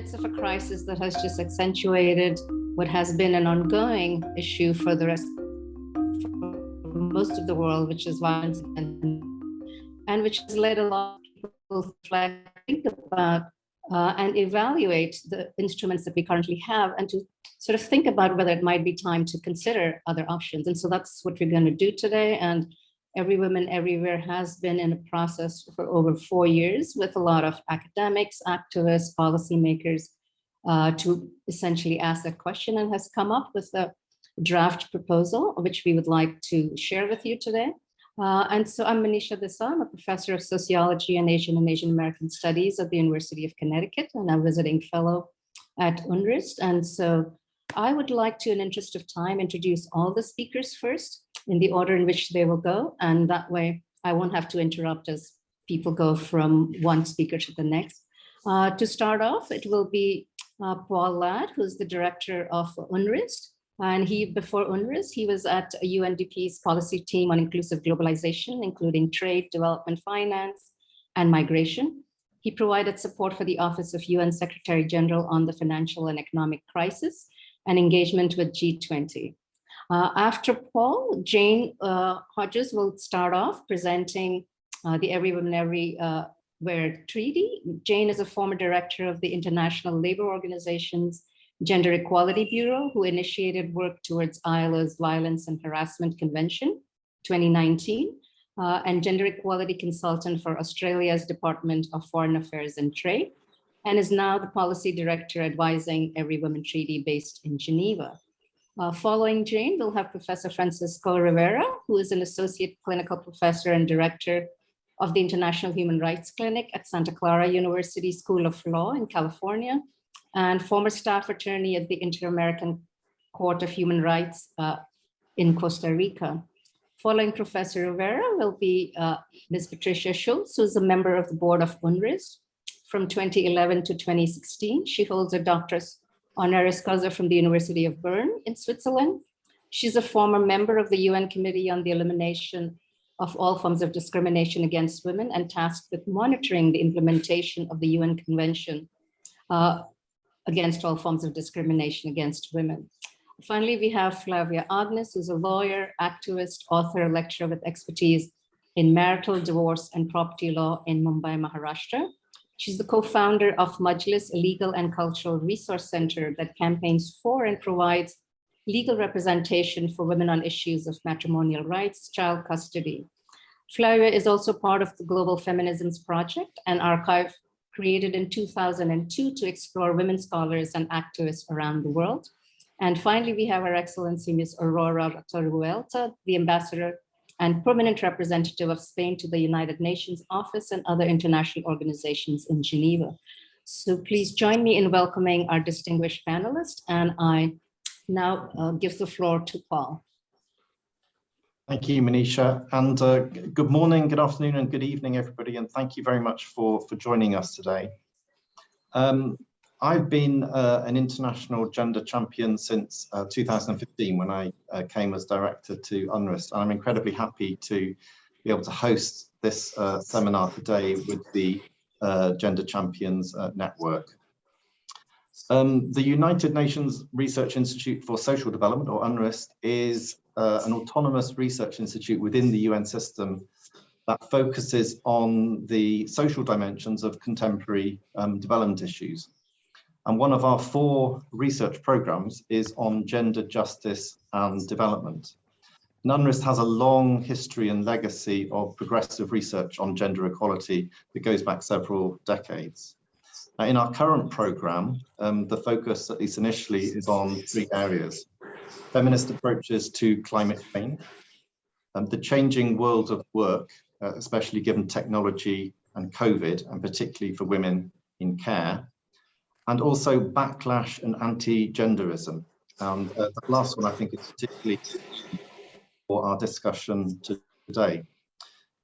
midst of a crisis that has just accentuated what has been an ongoing issue for the rest, for most of the world, which is violence, and which has led a lot of people to think about and evaluate the instruments that we currently have, and to sort of think about whether it might be time to consider other options. And so that's what we're going to do today. And Every Woman Everywhere has been in a process for over 4 years with a lot of academics, activists, policymakers to essentially ask that question, and has come up with a draft proposal, which we would like to share with you today. And so I'm Manisha Desa. I'm a professor of sociology and Asian American studies at the University of Connecticut, and I'm visiting fellow at UNRISD. And so I would like to, in the interest of time, introduce all the speakers first in the order in which they will go. And that way I won't have to interrupt as people go from one speaker to the next. To start off, it will be Paul Ladd, who's the director of UNRISD. And before UNRISD, he was at UNDP's policy team on inclusive globalization, including trade, development, finance, and migration. He provided support for the Office of UN Secretary General on the financial and economic crisis and engagement with G20. After Paul, Jane Hodges will start off presenting the Every Woman Everywhere Treaty. Jane is a former director of the International Labor Organization's Gender Equality Bureau, who initiated work towards ILO's Violence and Harassment Convention 2019, and gender equality consultant for Australia's Department of Foreign Affairs and Trade, and is now the policy director advising Every Woman Treaty based in Geneva. Following Jane, we'll have Professor Francisco Rivera, who is an associate clinical professor and director of the International Human Rights Clinic at Santa Clara University School of Law in California, and former staff attorney at the Inter-American Court of Human Rights in Costa Rica. Following Professor Rivera will be Ms. Patricia Schultz, who's a member of the board of UNRISD from 2011 to 2016. She holds a doctorate honoris causa from the University of Bern in Switzerland. She's a former member of the UN Committee on the Elimination of All Forms of Discrimination Against Women and tasked with monitoring the implementation of the UN Convention against all forms of discrimination against women. Finally, we have Flavia Agnes, who's a lawyer, activist, author, lecturer with expertise in marital, divorce, and property law in Mumbai, Maharashtra. She's the co-founder of Majlis, a legal and cultural resource center that campaigns for and provides legal representation for women on issues of matrimonial rights, child custody. Flavia is also part of the Global Feminisms Project, an archive created in 2002 to explore women scholars and activists around the world. And finally, we have Her Excellency Ms. Aurora Torruelta, the ambassador and permanent representative of Spain to the United Nations Office and other international organizations in Geneva. So please join me in welcoming our distinguished panelists, and I now give the floor to Paul. Thank you, Manisha, and good morning, good afternoon, and good evening, everybody, and thank you very much for joining us today. I've been an international gender champion since 2015 when I came as director to UNRISD. I'm incredibly happy to be able to host this seminar today with the Gender Champions Network. The United Nations Research Institute for Social Development, or UNRISD, is an autonomous research institute within the UN system that focuses on the social dimensions of contemporary development issues. And one of our 4 research programs is on gender justice and development. UNRISD has a long history and legacy of progressive research on gender equality that goes back several decades. In our current program, the focus, at least initially, is on 3 areas: feminist approaches to climate change, the changing world of work, especially given technology and COVID, and particularly for women in care, and also backlash and anti-genderism. And the last one, I think, is particularly for our discussion today.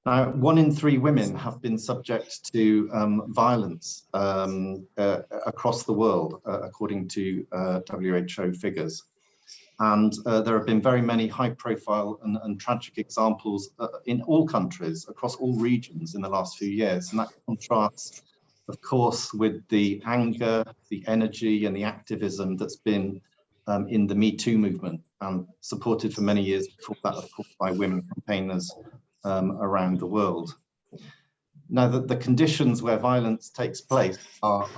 Now, 1 in 3 women have been subject to violence across the world, according to WHO figures. And there have been very many high-profile and tragic examples in all countries, across all regions in the last few years. And that contrasts of course, with the anger, the energy and the activism that's been in the Me Too movement, and supported for many years before that, of course, by women campaigners around the world. Now, the conditions where violence takes place are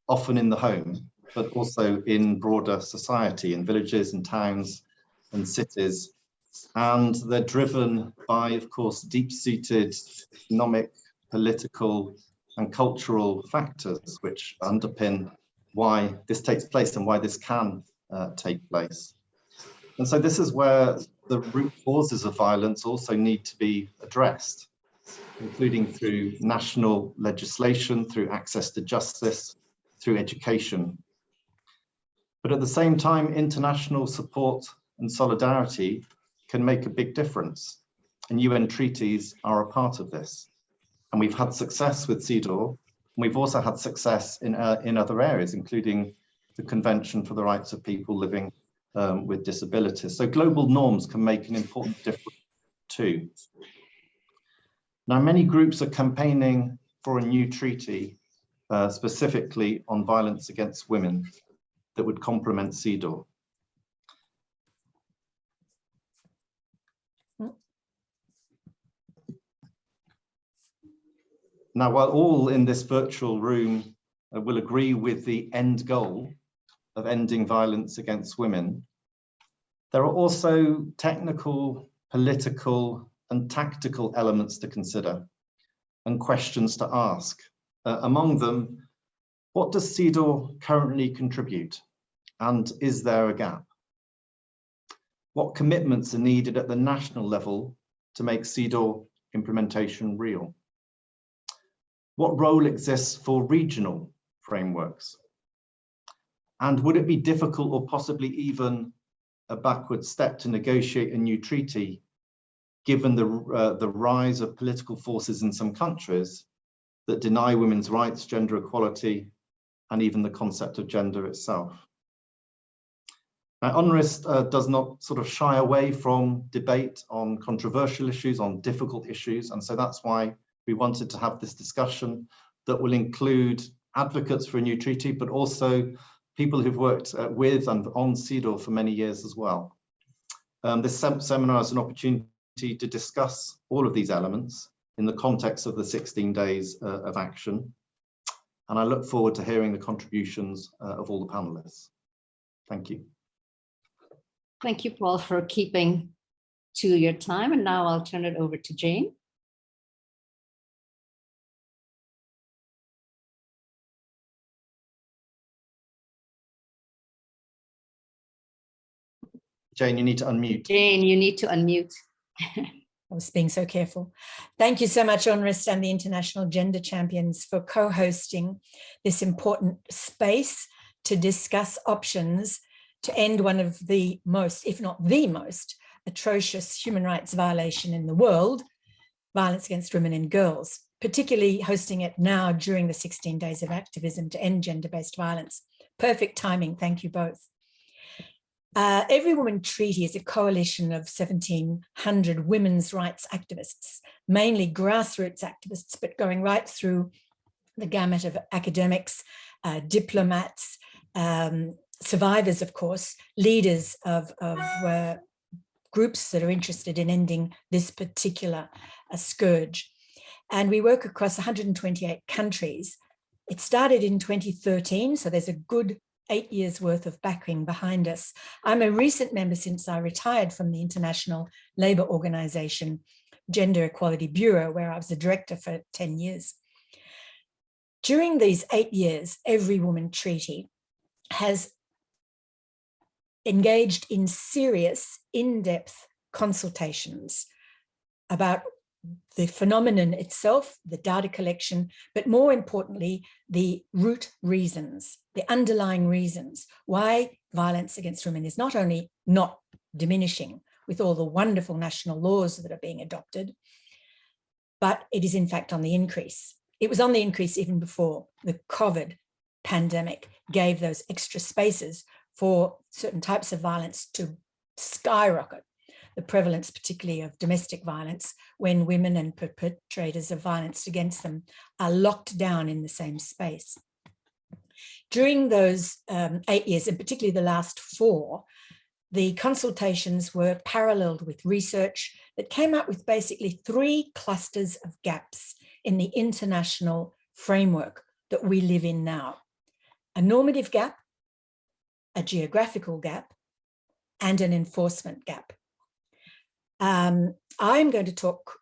often in the home, but also in broader society, in villages and towns and cities. And they're driven by, of course, deep-seated economic, political, and cultural factors which underpin why this takes place and why this can take place. And so this is where the root causes of violence also need to be addressed, including through national legislation, through access to justice, through education. But at the same time, international support and solidarity can make a big difference. And UN treaties are a part of this. And we've had success with CEDAW. We've also had success in other areas, including the Convention for the Rights of People Living with Disabilities. So global norms can make an important difference too. Now, many groups are campaigning for a new treaty, specifically on violence against women, that would complement CEDAW. Now, while all in this virtual room will agree with the end goal of ending violence against women, there are also technical, political, and tactical elements to consider and questions to ask. Among them, what does CEDAW currently contribute? And is there a gap? What commitments are needed at the national level to make CEDAW implementation real? What role exists for regional frameworks? And would it be difficult or possibly even a backward step to negotiate a new treaty, given the rise of political forces in some countries that deny women's rights, gender equality, and even the concept of gender itself? Now, UNRISD does not sort of shy away from debate on controversial issues, on difficult issues, and so that's why we wanted to have this discussion that will include advocates for a new treaty, but also people who've worked with and on CEDAW for many years as well. This seminar is an opportunity to discuss all of these elements in the context of the 16 days of action. And I look forward to hearing the contributions of all the panelists. Thank you. Thank you, Paul, for keeping to your time. And now I'll turn it over to Jane. Jane, you need to unmute. Jane, you need to unmute. I was being so careful. Thank you so much, UNRISD and the International Gender Champions, for co-hosting this important space to discuss options to end one of the most, if not the most, atrocious human rights violation in the world, violence against women and girls, particularly hosting it now during the 16 days of activism to end gender-based violence. Perfect timing. Thank you both. Every Woman Treaty is a coalition of 1,700 women's rights activists, mainly grassroots activists, but going right through the gamut of academics, diplomats, survivors, of course, leaders of groups that are interested in ending this particular scourge. And we work across 128 countries. It started in 2013, so there's a good 8 years worth of backing behind us. I'm a recent member since I retired from the International Labour Organization Gender Equality Bureau, where I was the director for 10 years. During these 8 years, Every Woman Treaty has engaged in serious, in-depth consultations about the phenomenon itself, the data collection, but more importantly, the root reasons, the underlying reasons why violence against women is not only not diminishing with all the wonderful national laws that are being adopted, but it is in fact on the increase. It was on the increase even before the COVID pandemic gave those extra spaces for certain types of violence to skyrocket. the prevalence particularly of domestic violence when women and perpetrators of violence against them are locked down in the same space. During those 8 years, and particularly the last 4, the consultations were paralleled with research that came up with basically 3 clusters of gaps in the international framework that we live in now. A normative gap, a geographical gap, and an enforcement gap. I'm going to talk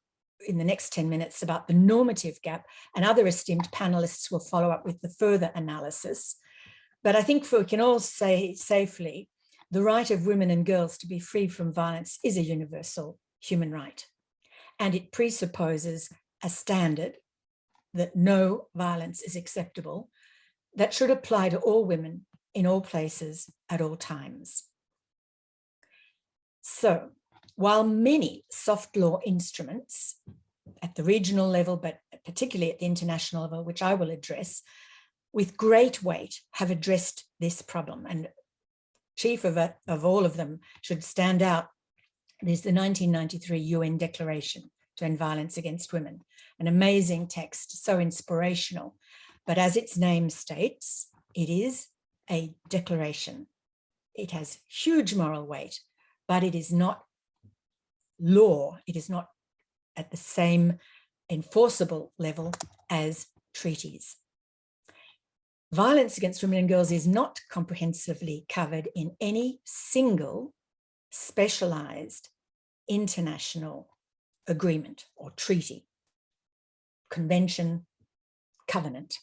in the next 10 minutes about the normative gap, and other esteemed panelists will follow up with the further analysis. But I think we can all say safely, the right of women and girls to be free from violence is a universal human right. And it presupposes a standard that no violence is acceptable that should apply to all women in all places at all times. So, while many soft law instruments at the regional level, but particularly at the international level, which I will address, with great weight have addressed this problem, and chief of all of them should stand out, is the 1993 UN Declaration to End Violence Against Women, an amazing text, so inspirational. But as its name states, it is a declaration. It has huge moral weight, but it is not law. It is not at the same enforceable level as treaties. Violence against women and girls is not comprehensively covered in any single specialized international agreement or treaty, convention, covenant.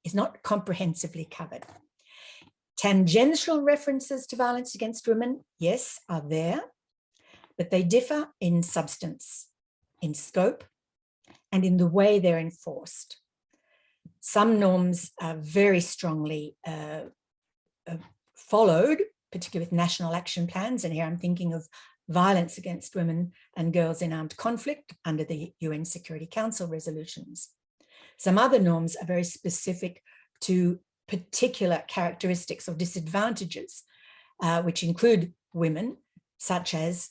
Is not comprehensively covered. Tangential references to violence against women, yes, are there, but they differ in substance, in scope, and in the way they're enforced. Some norms are very strongly followed, particularly with national action plans, and here I'm thinking of violence against women and girls in armed conflict under the UN Security Council resolutions. Some other norms are very specific to particular characteristics or disadvantages, which include women, such as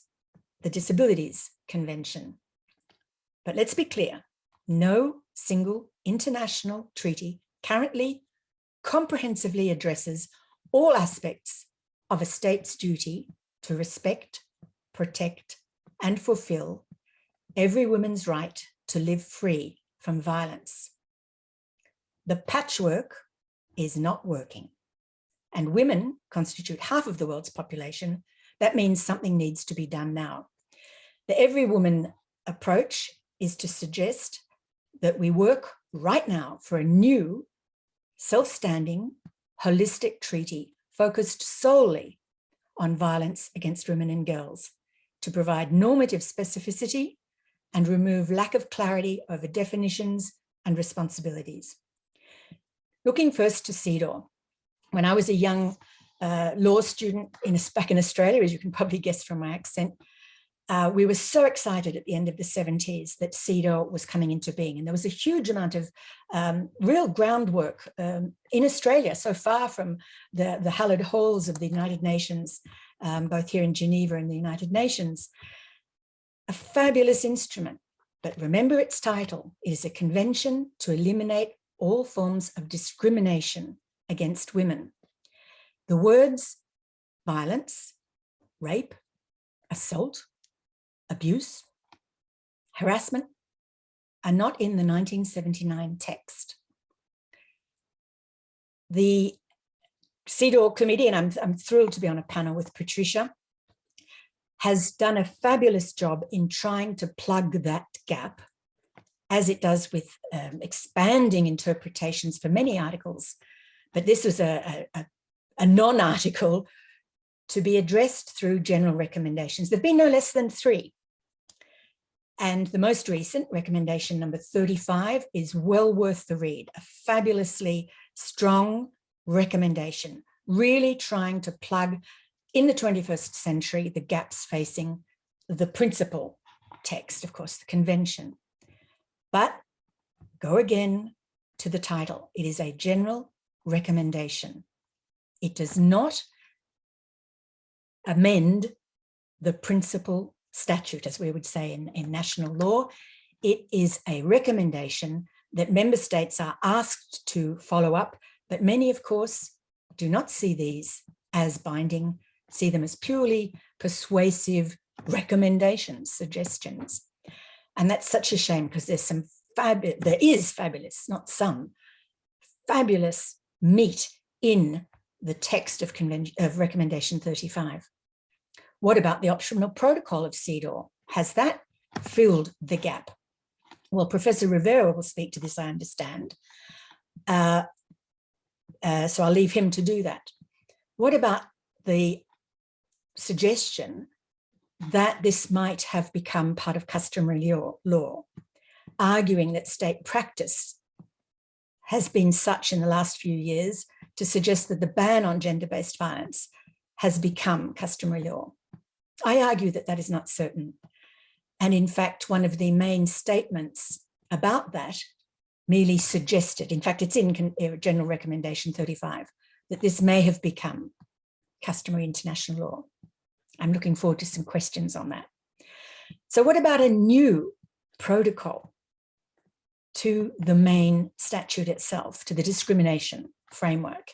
the Disabilities Convention. But let's be clear, no single international treaty currently comprehensively addresses all aspects of a state's duty to respect, protect, and fulfill every woman's right to live free from violence. The patchwork is not working, and women constitute half of the world's population. That means something needs to be done now. The every woman approach is to suggest that we work right now for a new, self-standing, holistic treaty focused solely on violence against women and girls to provide normative specificity and remove lack of clarity over definitions and responsibilities. Looking first to CEDAW. When I was a young law student back in Australia, as you can probably guess from my accent, we were so excited at the end of the 70s that CEDAW was coming into being. And there was a huge amount of real groundwork in Australia, so far from the hallowed halls of the United Nations, both here in Geneva and the United Nations. A fabulous instrument, but remember its title. It is a convention to eliminate all forms of discrimination against women. The words violence, rape, assault, abuse, harassment are not in the 1979 text. The CEDAW committee, and I'm thrilled to be on a panel with Patricia, has done a fabulous job in trying to plug that gap, as it does with expanding interpretations for many articles. But this was a non-article to be addressed through general recommendations. There have been no less than 3. And the most recent, recommendation number 35, is well worth the read. A fabulously strong recommendation, really trying to plug in the 21st century the gaps facing the principal text, of course, the convention. But go again to the title. It is a general recommendation. It does not amend the principal statute, as we would say in national law. It is a recommendation that member states are asked to follow up, but many, of course, do not see these as binding, see them as purely persuasive recommendations, suggestions. And that's such a shame, because there is fabulous, not some, fabulous meat in the text of Recommendation 35. What about the optional protocol of CEDAW? Has that filled the gap? Well, Professor Rivera will speak to this, I understand. So I'll leave him to do that. What about the suggestion that this might have become part of customary law, arguing that state practice has been such in the last few years to suggest that the ban on gender-based violence has become customary law? I argue that that is not certain. And in fact, one of the main statements about that merely suggested, in fact, it's in General Recommendation 35, that this may have become customary international law. I'm looking forward to some questions on that. So what about a new protocol to the main statute itself, to the discrimination framework?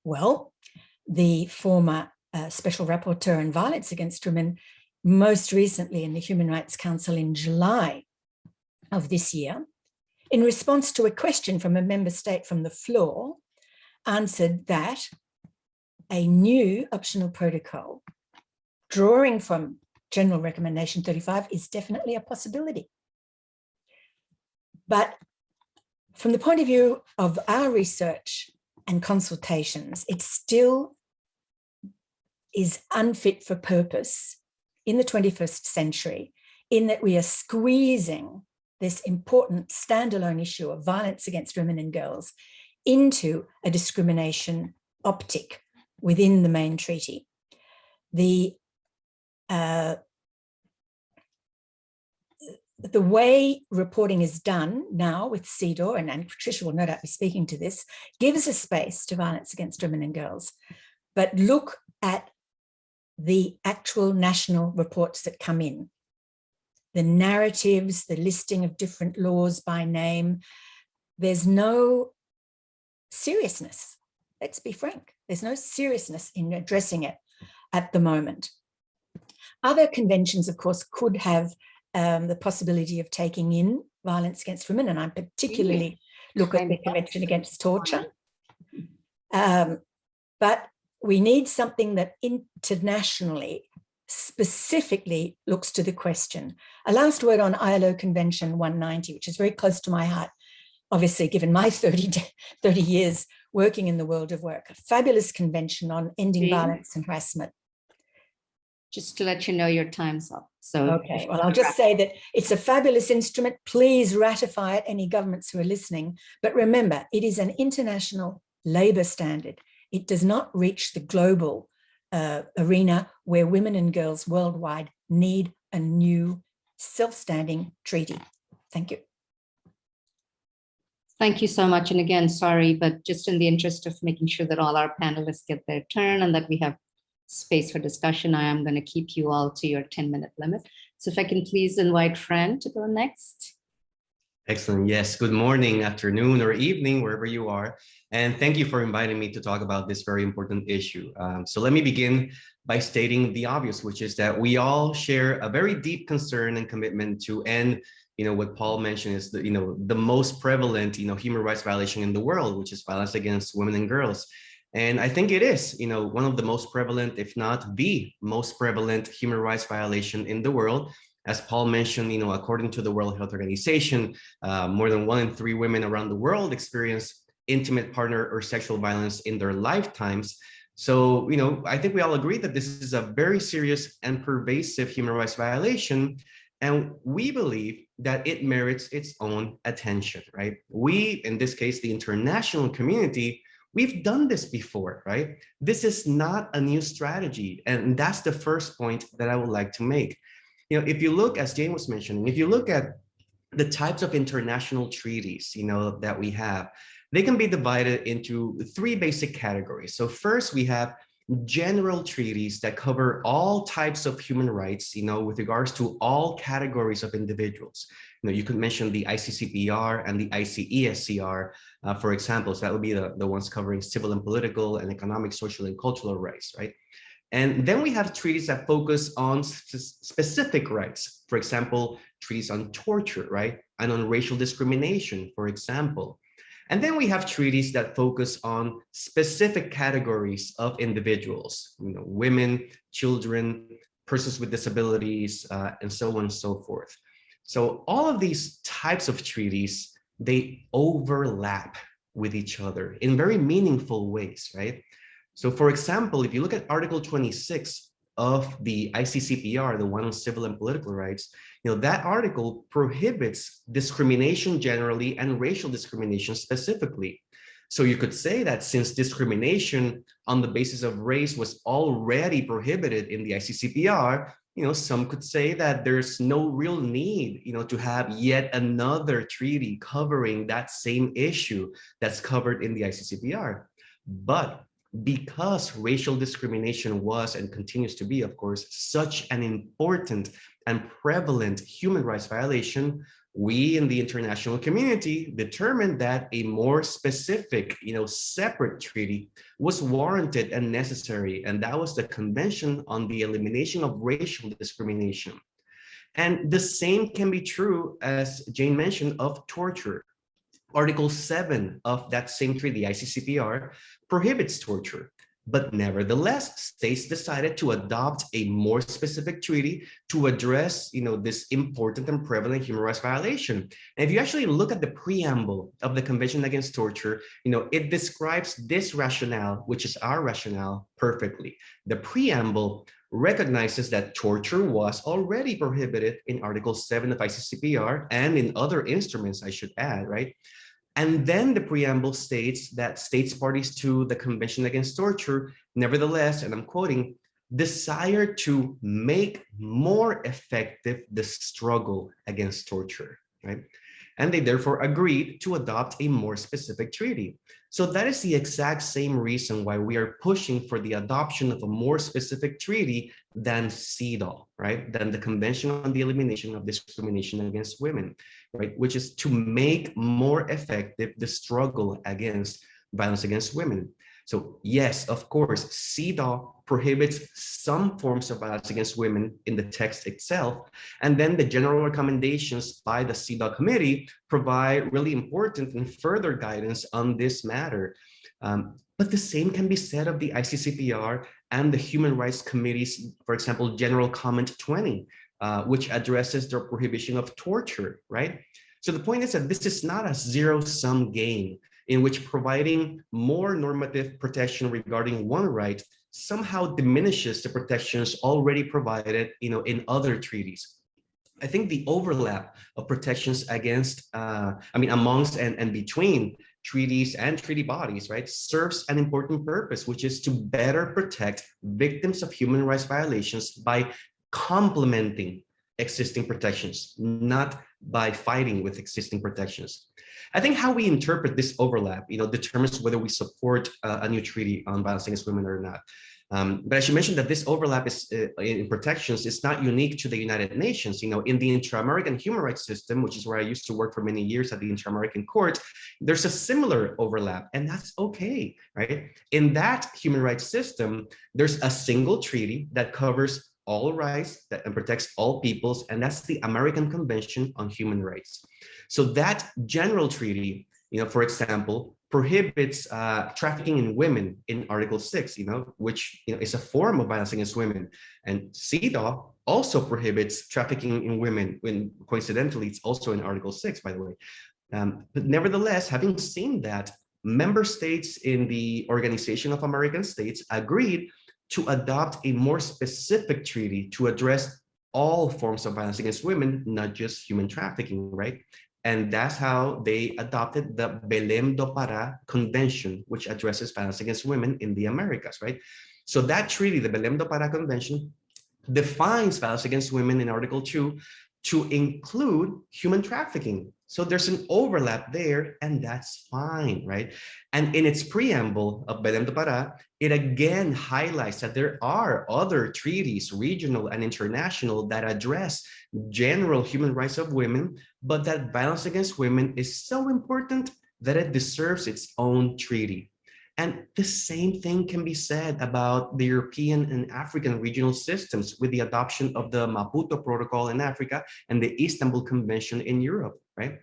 Well, the former Special Rapporteur on Violence Against Women, most recently in the Human Rights Council in July of this year, in response to a question from a member state from the floor, answered that a new optional protocol drawing from General Recommendation 35 is definitely a possibility. But from the point of view of our research and consultations, it still is unfit for purpose in the 21st century, in that we are squeezing this important standalone issue of violence against women and girls into a discrimination optic within the main treaty. The way reporting is done now with CEDAW, and Patricia will no doubt be speaking to this, gives a space to violence against women and girls. But look at the actual national reports that come in, the narratives, the listing of different laws by name. There's no seriousness. Let's be frank. There's no seriousness in addressing it at the moment. Other conventions, of course, could have the possibility of taking in violence against women, and I particularly look at the Convention Against Torture. But we need something that internationally specifically looks to the question. A last word on ILO Convention 190, which is very close to my heart, obviously, given my 30 years working in the world of work. A fabulous convention on ending violence and harassment. Just to let you know, your time's up. So okay, well, I'll just say that it's a fabulous instrument. Please ratify it, any governments who are listening. But remember, it is an international labour standard. It does not reach the global arena where women and girls worldwide need a new self-standing treaty. Thank you. Thank you so much. And again, sorry, but just in the interest of making sure that all our panelists get their turn and that we have space for discussion, I am going to keep you all to your 10-minute limit. So if I can please invite Fran to go next. Excellent. Yes. Good morning, afternoon, or evening, wherever you are. And thank you for inviting me to talk about this very important issue. So let me begin by stating the obvious, which is that we all share a very deep concern and commitment to end, what Paul mentioned is the, the most prevalent, human rights violation in the world, which is violence against women and girls. And I think it is, one of the most prevalent, if not the most prevalent human rights violation in the world. As Paul mentioned, according to the World Health Organization, more than 1 in 3 women around the world experience intimate partner or sexual violence in their lifetimes. So, I think we all agree that this is a very serious and pervasive human rights violation. And we believe that it merits its own attention, right? We, in this case, the international community, we've done this before, right? This is not a new strategy. And that's the first point that I would like to make. If you look, as Jane was mentioning, if you look at the types of international treaties, that we have, they can be divided into 3 basic categories. So first, we have general treaties that cover all types of human rights, with regards to all categories of individuals. You could mention the ICCPR and the ICESCR, for example. So that would be the ones covering civil and political and economic, social, and cultural rights, right? And then we have treaties that focus on specific rights, for example, treaties on torture, right? And on racial discrimination, for example. And then we have treaties that focus on specific categories of individuals, women, children, persons with disabilities, and so on and so forth. So all of these types of treaties, they overlap with each other in very meaningful ways, right? So for example, if you look at Article 26 of the ICCPR, the one on civil and political rights, that article prohibits discrimination generally and racial discrimination specifically. So you could say that since discrimination on the basis of race was already prohibited in the ICCPR, some could say that there's no real need, to have yet another treaty covering that same issue that's covered in the ICCPR. But because racial discrimination was and continues to be, of course, such an important and prevalent human rights violation, we in the international community determined that a more specific, separate treaty was warranted and necessary. And that was the Convention on the Elimination of Racial Discrimination. And the same can be true, as Jane mentioned, of torture. Article 7 of that same treaty, the ICCPR, prohibits torture. But nevertheless, states decided to adopt a more specific treaty to address, this important and prevalent human rights violation. And if you actually look at the preamble of the Convention Against Torture, it describes this rationale, which is our rationale, perfectly. The preamble recognizes that torture was already prohibited in Article 7 of ICCPR and in other instruments, I should add, right? And then the preamble states that states parties to the Convention Against Torture, nevertheless, and I'm quoting, desire to make more effective the struggle against torture, right? And they therefore agreed to adopt a more specific treaty. So that is the exact same reason why we are pushing for the adoption of a more specific treaty than CEDAW, right? Than the Convention on the Elimination of Discrimination Against Women, right? Which is to make more effective the struggle against violence against women. So yes, of course, CEDAW prohibits some forms of violence against women in the text itself. And then the general recommendations by the CEDAW committee provide really important and further guidance on this matter. But the same can be said of the ICCPR and the Human Rights Committee's, for example, General Comment 20, which addresses the prohibition of torture, right? So the point is that this is not a zero-sum game in which providing more normative protection regarding one right somehow diminishes the protections already provided, in other treaties. I think the overlap of protections against, amongst and between treaties and treaty bodies, right, serves an important purpose, which is to better protect victims of human rights violations by complementing existing protections, not by fighting with existing protections. I think how we interpret this overlap, determines whether we support a new treaty on violence against women or not. But I should mention that this overlap is in protections is not unique to the United Nations. In the Inter-American human rights system, which is where I used to work for many years at the Inter-American Court, there's a similar overlap, and that's okay, right? In that human rights system, there's a single treaty that covers all rights and protects all peoples, and that's the American Convention on Human Rights. So that general treaty, for example, prohibits trafficking in women in Article 6, which is a form of violence against women. And CEDAW also prohibits trafficking in women, when coincidentally it's also in Article 6, by the way. But nevertheless, having seen that, member states in the Organization of American States agreed to adopt a more specific treaty to address all forms of violence against women, not just human trafficking, right? And that's how they adopted the Belém do Pará Convention, which addresses violence against women in the Americas, right? So that treaty, the Belém do Pará Convention, defines violence against women in Article 2 to include human trafficking. So there's an overlap there, and that's fine, right? And in its preamble of Belém do Pará, it again highlights that there are other treaties, regional and international, that address general human rights of women, but that violence against women is so important that it deserves its own treaty. And the same thing can be said about the European and African regional systems with the adoption of the Maputo Protocol in Africa and the Istanbul Convention in Europe, right?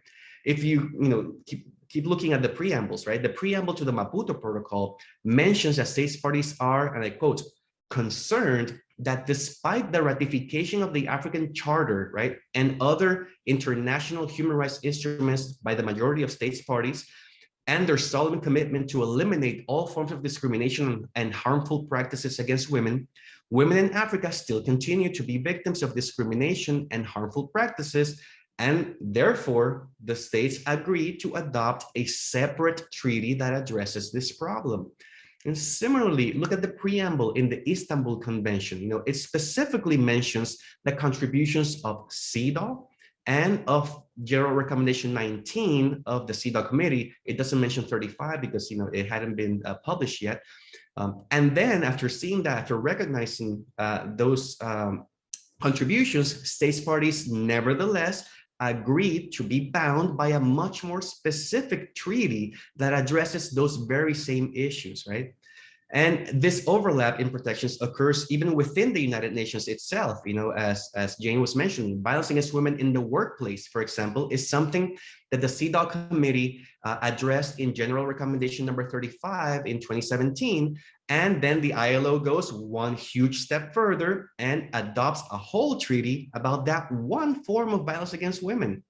If you keep looking at the preambles, right? The preamble to the Maputo Protocol mentions that states parties are, and I quote, concerned that despite the ratification of the African Charter, right, and other international human rights instruments by the majority of states parties, and their solemn commitment to eliminate all forms of discrimination and harmful practices against women, women in Africa still continue to be victims of discrimination and harmful practices, and therefore the states agreed to adopt a separate treaty that addresses this problem. And similarly, look at the preamble in the Istanbul Convention. It specifically mentions the contributions of CEDAW and of General Recommendation 19 of the CEDAW Committee. It doesn't mention 35 because it hadn't been published yet. And then after seeing that, after recognizing those contributions, states parties nevertheless agreed to be bound by a much more specific treaty that addresses those very same issues, right? And this overlap in protections occurs even within the United Nations itself. As Jane was mentioning, violence against women in the workplace, for example, is something that the CEDAW Committee addressed in General Recommendation number 35 in 2017. And then the ILO goes one huge step further and adopts a whole treaty about that one form of violence against women.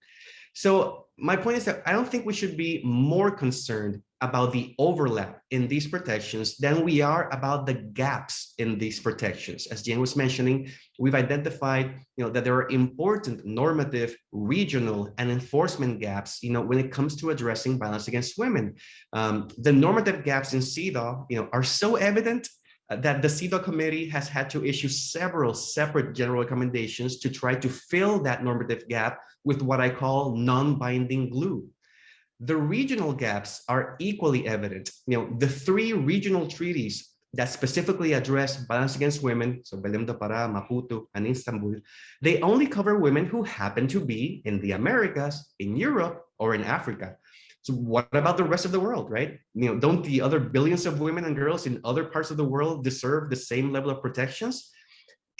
So my point is that I don't think we should be more concerned about the overlap in these protections than we are about the gaps in these protections. As Jane was mentioning, we've identified that there are important normative, regional, and enforcement gaps when it comes to addressing violence against women. The normative gaps in CEDAW are so evident that the CEDAW Committee has had to issue several separate general recommendations to try to fill that normative gap with what I call non-binding glue. The regional gaps are equally evident. The three regional treaties that specifically address violence against women, so Belém do Pará, Maputo, and Istanbul, they only cover women who happen to be in the Americas, in Europe, or in Africa. So what about the rest of the world, right? Don't the other billions of women and girls in other parts of the world deserve the same level of protections?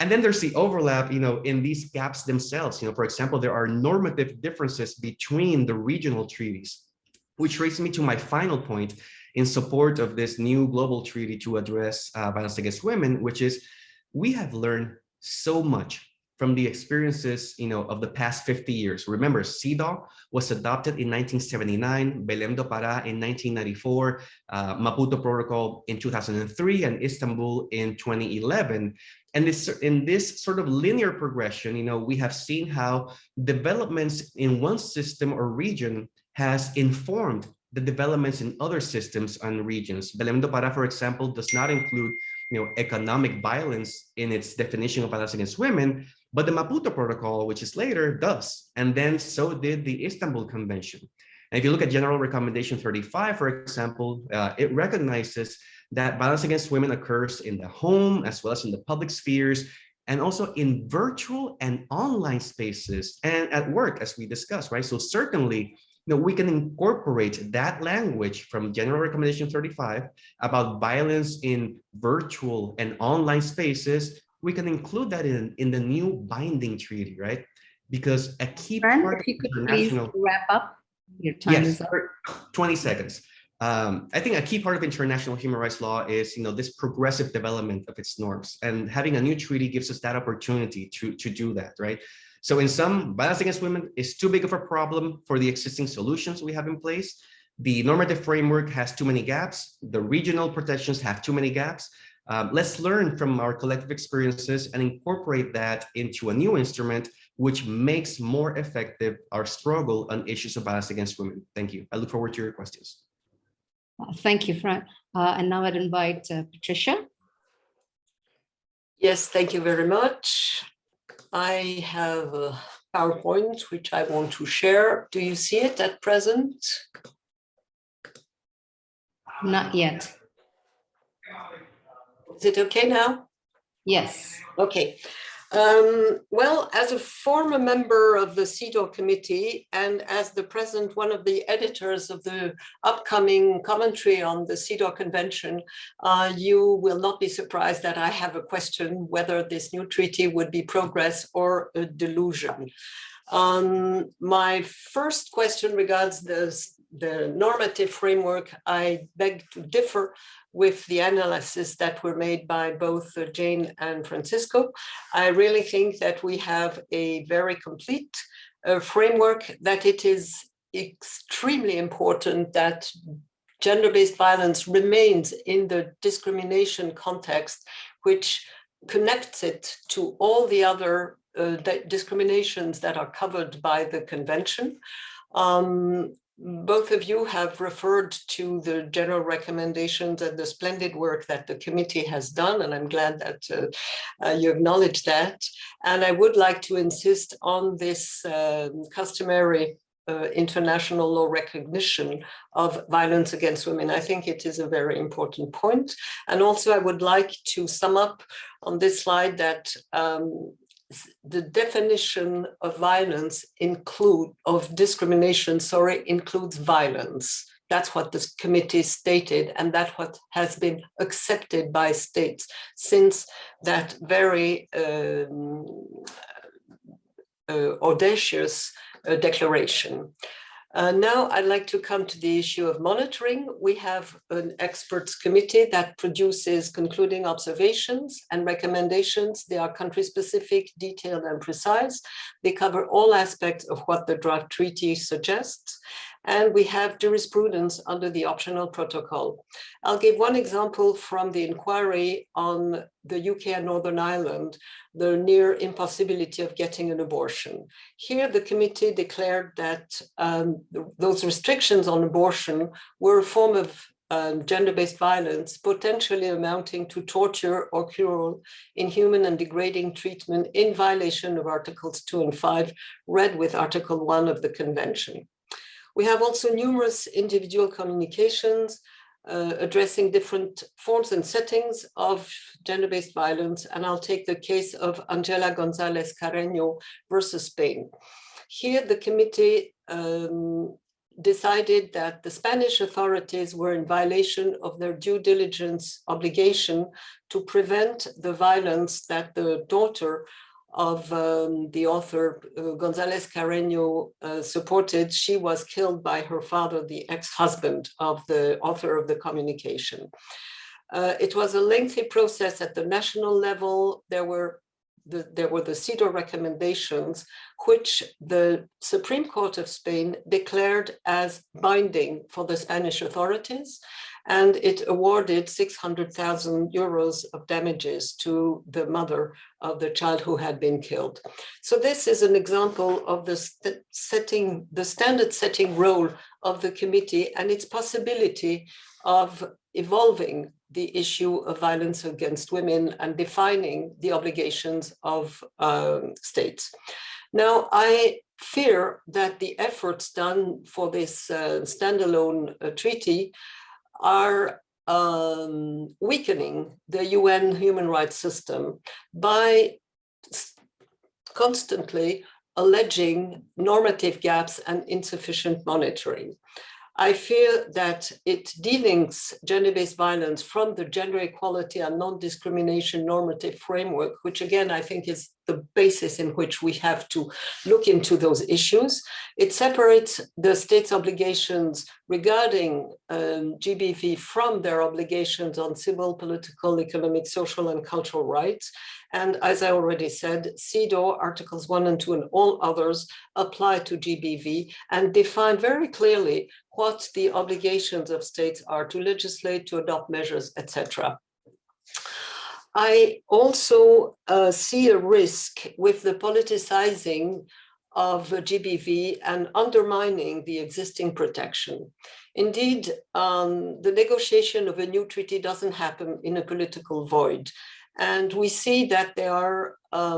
And then there's the overlap, in these gaps themselves. For example, there are normative differences between the regional treaties, which brings me to my final point in support of this new global treaty to address violence against women, which is we have learned so much from the experiences, of the past 50 years. Remember, CEDAW was adopted in 1979, Belém do Pará in 1994, Maputo Protocol in 2003, and Istanbul in 2011. And in this sort of linear progression, we have seen how developments in one system or region has informed the developments in other systems and regions. Belém do Pará, for example, does not include economic violence in its definition of violence against women, but the Maputo Protocol, which is later, does. And then so did the Istanbul Convention. And if you look at General Recommendation 35, for example, it recognizes that violence against women occurs in the home as well as in the public spheres, and also in virtual and online spaces and at work, as we discussed, right? So certainly, we can incorporate that language from General Recommendation 35 about violence in virtual and online spaces. We can include that in the new binding treaty, right? Because a key part if you could please wrap up, your time is up. 20 seconds. I think a key part of international human rights law is, this progressive development of its norms, and having a new treaty gives us that opportunity to do that, right? So in some, violence against women is too big of a problem for the existing solutions we have in place. The normative framework has too many gaps. The regional protections have too many gaps. Let's learn from our collective experiences and incorporate that into a new instrument, which makes more effective our struggle on issues of violence against women. Thank you. I look forward to your questions. Thank you, Frank. And now I'd invite Patricia. Yes, thank you very much. I have a PowerPoint which I want to share. Do you see it at present? Not yet. Is it okay now? Yes. Okay. Well, as a former member of the CEDAW committee and as the present one of the editors of the upcoming commentary on the CEDAW convention, you will not be surprised that I have a question whether this new treaty would be progress or a delusion. My first question regards the normative framework. I beg to differ with the analysis that were made by both Jane and Francisco. I really think that we have a very complete framework, that it is extremely important that gender-based violence remains in the discrimination context, which connects it to all the other discriminations that are covered by the convention. Both of you have referred to the general recommendations and the splendid work that the committee has done, and I'm glad that you acknowledge that. And I would like to insist on this customary international law recognition of violence against women. I think it is a very important point. And also I would like to sum up on this slide that the definition of violence of discrimination, includes violence. That's what this committee stated, and that's what has been accepted by states since that very audacious declaration. Now I'd like to come to the issue of monitoring. We have an experts committee that produces concluding observations and recommendations. They are country specific, detailed and precise. They cover all aspects of what the draft treaty suggests. And we have jurisprudence under the optional protocol. I'll give one example from the inquiry on the UK and Northern Ireland, the near impossibility of getting an abortion. Here, the committee declared that those restrictions on abortion were a form of gender-based violence, potentially amounting to torture or cruel, inhuman and degrading treatment in violation of Articles 2 and 5, read with Article 1 of the Convention. We have also numerous individual communications addressing different forms and settings of gender-based violence. And I'll take the case of Angela González Carreño versus Spain. Here, the committee decided that the Spanish authorities were in violation of their due diligence obligation to prevent the violence that the daughter of the author González Carreño supported. She was killed by her father, the ex-husband of the author of the communication. It was a lengthy process at the national level. There were the CEDAW recommendations, which the Supreme Court of Spain declared as binding for the Spanish authorities, and it awarded 600,000 euros of damages to the mother of the child who had been killed. So this is an example of the standard setting role of the committee and its possibility of evolving the issue of violence against women and defining the obligations of states. Now, I fear that the efforts done for this standalone treaty are weakening the UN human rights system by constantly alleging normative gaps and insufficient monitoring. I fear that it delinks gender-based violence from the gender equality and non-discrimination normative framework, which again, I think is the basis in which we have to look into those issues. It separates the state's obligations regarding GBV from their obligations on civil, political, economic, social, and cultural rights. And as I already said, CEDAW Articles 1 and 2 and all others apply to GBV and define very clearly what the obligations of states are to legislate, to adopt measures, etc. I also see a risk with the politicizing of GBV and undermining the existing protection. Indeed, the negotiation of a new treaty doesn't happen in a political void. And we see that there are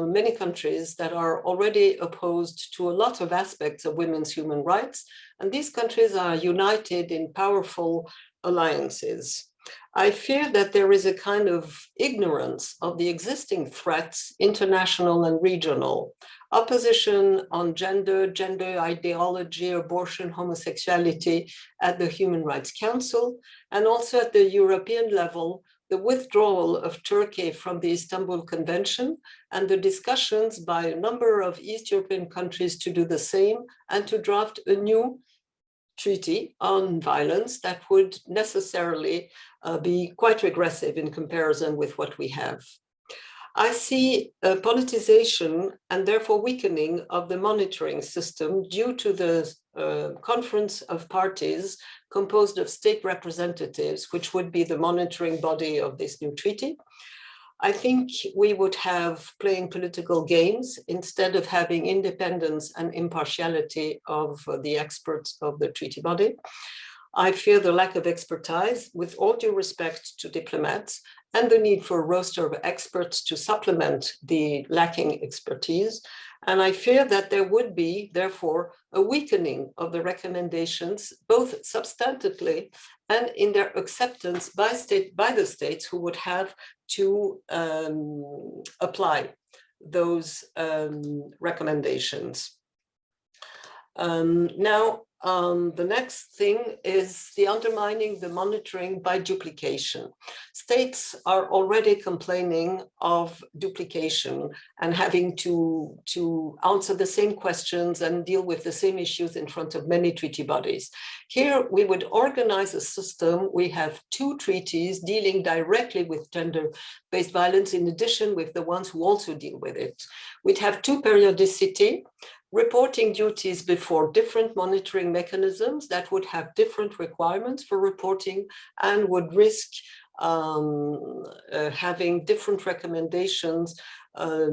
many countries that are already opposed to a lot of aspects of women's human rights. And these countries are united in powerful alliances. I fear that there is a kind of ignorance of the existing threats, international and regional. Opposition on gender, gender ideology, abortion, homosexuality at the Human Rights Council, and also at the European level, the withdrawal of Turkey from the Istanbul Convention and the discussions by a number of East European countries to do the same and to draft a new treaty on violence that would necessarily be quite regressive in comparison with what we have. I see a politicization and therefore weakening of the monitoring system due to the conference of parties composed of state representatives, which would be the monitoring body of this new treaty. I think we would have playing political games instead of having independence and impartiality of the experts of the treaty body. I fear the lack of expertise, with all due respect to diplomats, and the need for a roster of experts to supplement the lacking expertise. And I fear that there would be, therefore, a weakening of the recommendations, both substantively and in their acceptance by the states who would have to apply those recommendations. The next thing is the undermining the monitoring by duplication. States are already complaining of duplication and having to answer the same questions and deal with the same issues in front of many treaty bodies. Here we would organize a system. We have 2 treaties dealing directly with gender-based violence in addition with the ones who also deal with it. We'd have 2 periodicity, reporting duties before different monitoring mechanisms that would have different requirements for reporting and would risk having different recommendations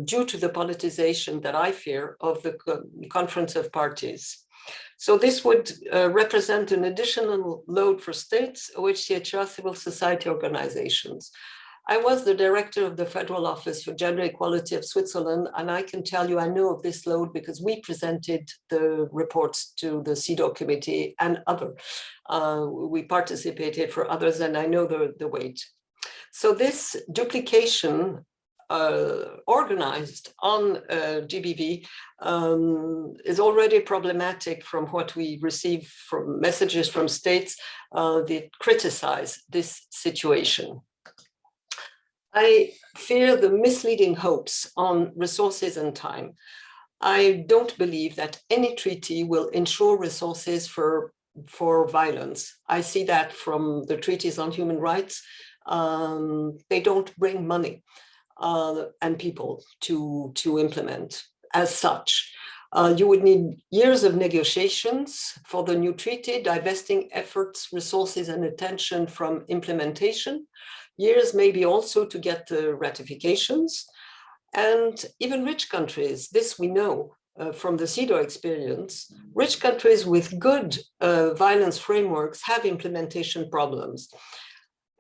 due to the politicization that I fear of the conference of parties. So this would represent an additional load for states, OHCHR, civil society organizations. I was the director of the Federal Office for Gender Equality of Switzerland, and I can tell you I know of this load because we presented the reports to the CEDAW committee and other. We participated for others, and I know the weight. So this duplication organized on GBV is already problematic from what we receive from messages from states that criticize this situation. I fear the misleading hopes on resources and time. I don't believe that any treaty will ensure resources for violence. I see that from the treaties on human rights. They don't bring money and people to implement as such. You would need years of negotiations for the new treaty, divesting efforts, resources, and attention from implementation. Years maybe also to get the ratifications. And even rich countries, this we know from the CEDAW experience, rich countries with good violence frameworks have implementation problems.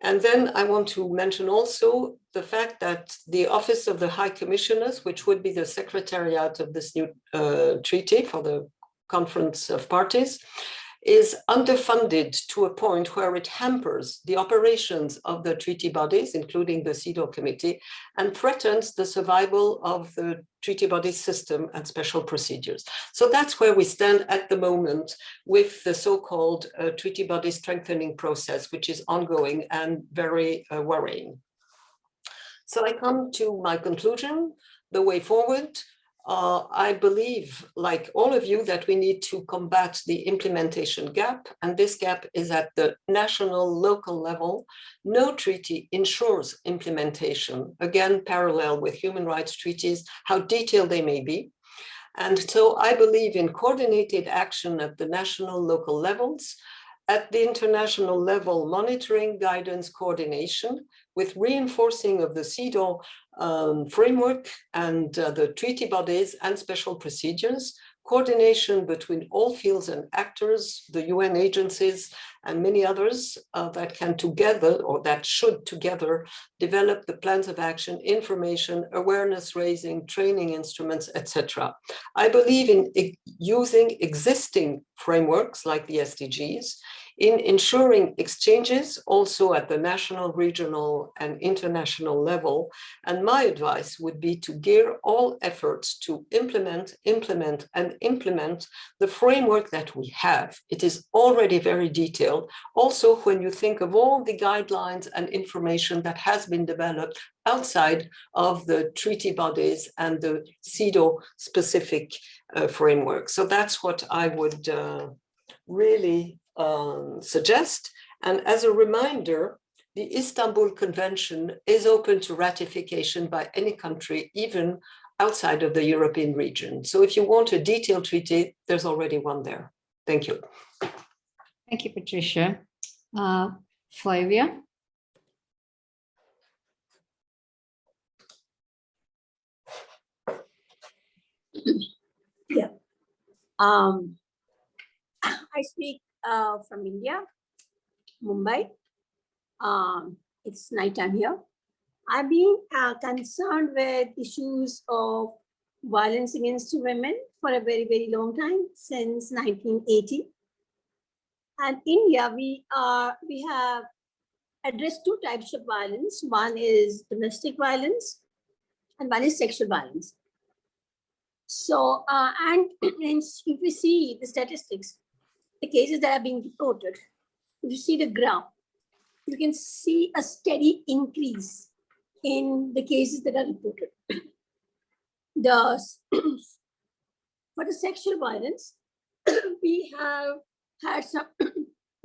And then I want to mention also the fact that the Office of the High Commissioners, which would be the secretariat of this new treaty for the Conference of Parties, is underfunded to a point where it hampers the operations of the treaty bodies, including the CEDAW committee, and threatens the survival of the treaty body system and special procedures. So that's where we stand at the moment with the so-called treaty body strengthening process, which is ongoing and very worrying. So I come to my conclusion, the way forward. I believe, like all of you, that we need to combat the implementation gap, and this gap is at the national, local level. No treaty ensures implementation, again, parallel with human rights treaties, how detailed they may be. And so I believe in coordinated action at the national, local levels, at the international level, monitoring, guidance, coordination, with reinforcing of the CEDAW framework and the treaty bodies and special procedures, coordination between all fields and actors, the UN agencies, and many others that can together, or that should together, develop the plans of action, information, awareness raising, training instruments, etc. I believe in using existing frameworks like the SDGs, in ensuring exchanges also at the national, regional, and international level. And my advice would be to gear all efforts to implement the framework that we have. It is already very detailed. Also, when you think of all the guidelines and information that has been developed outside of the treaty bodies and the CEDAW specific framework. So that's what I would really suggest. And as a reminder, the Istanbul Convention is open to ratification by any country, even outside of the European region. So if you want a detailed treaty, there's already one there. Thank you. Thank you, Patricia. Flavia? Yeah. I speak from India, Mumbai. It's nighttime here. I've been concerned with issues of violence against women for a very, very long time, since 1980. And India, we have addressed two types of violence. One is domestic violence, and one is sexual violence. So, and if we see the statistics, the cases that are being reported, if you see the graph, you can see a steady increase in the cases that are reported. For the sexual violence, we have had some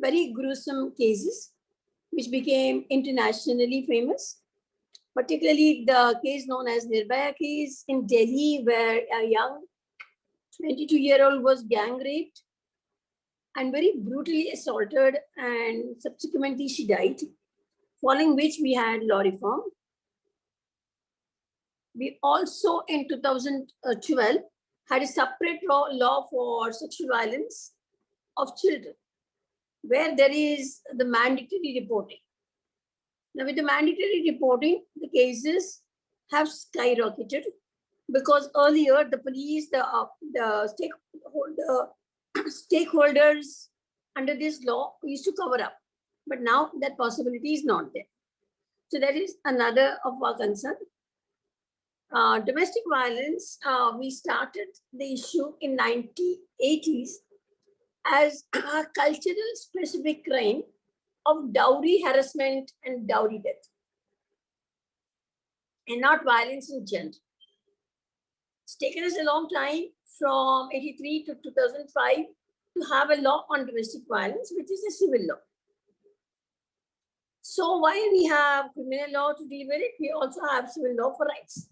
very gruesome cases which became internationally famous, particularly the case known as Nirbhaya case in Delhi, where a young 22-year-old was gang raped and very brutally assaulted, and subsequently she died, following which we had law reform. We also in 2012 had a separate law for sexual violence of children, where there is the mandatory reporting. Now with the mandatory reporting, the cases have skyrocketed, because earlier the police, the stakeholders under this law used to cover up, but now that possibility is not there. So that is another of our concern. Domestic violence, we started the issue in 1980s as a cultural specific crime of dowry harassment and dowry death, and not violence in gender. It's taken us a long time from 83 to 2005 to have a law on domestic violence, which is a civil law. So while we have criminal law to deal with it, we also have civil law for rights.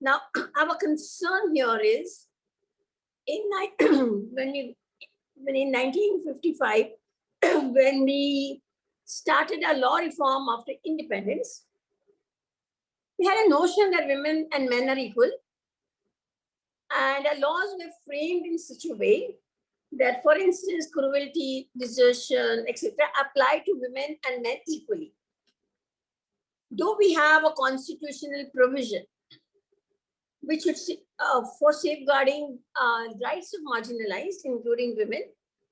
Now, our concern here is when in 1955, when we started a law reform after independence, we had a notion that women and men are equal, and our laws were framed in such a way that, for instance, cruelty, desertion, etc., apply to women and men equally. Though we have a constitutional provision which would for safeguarding rights of marginalized, including women,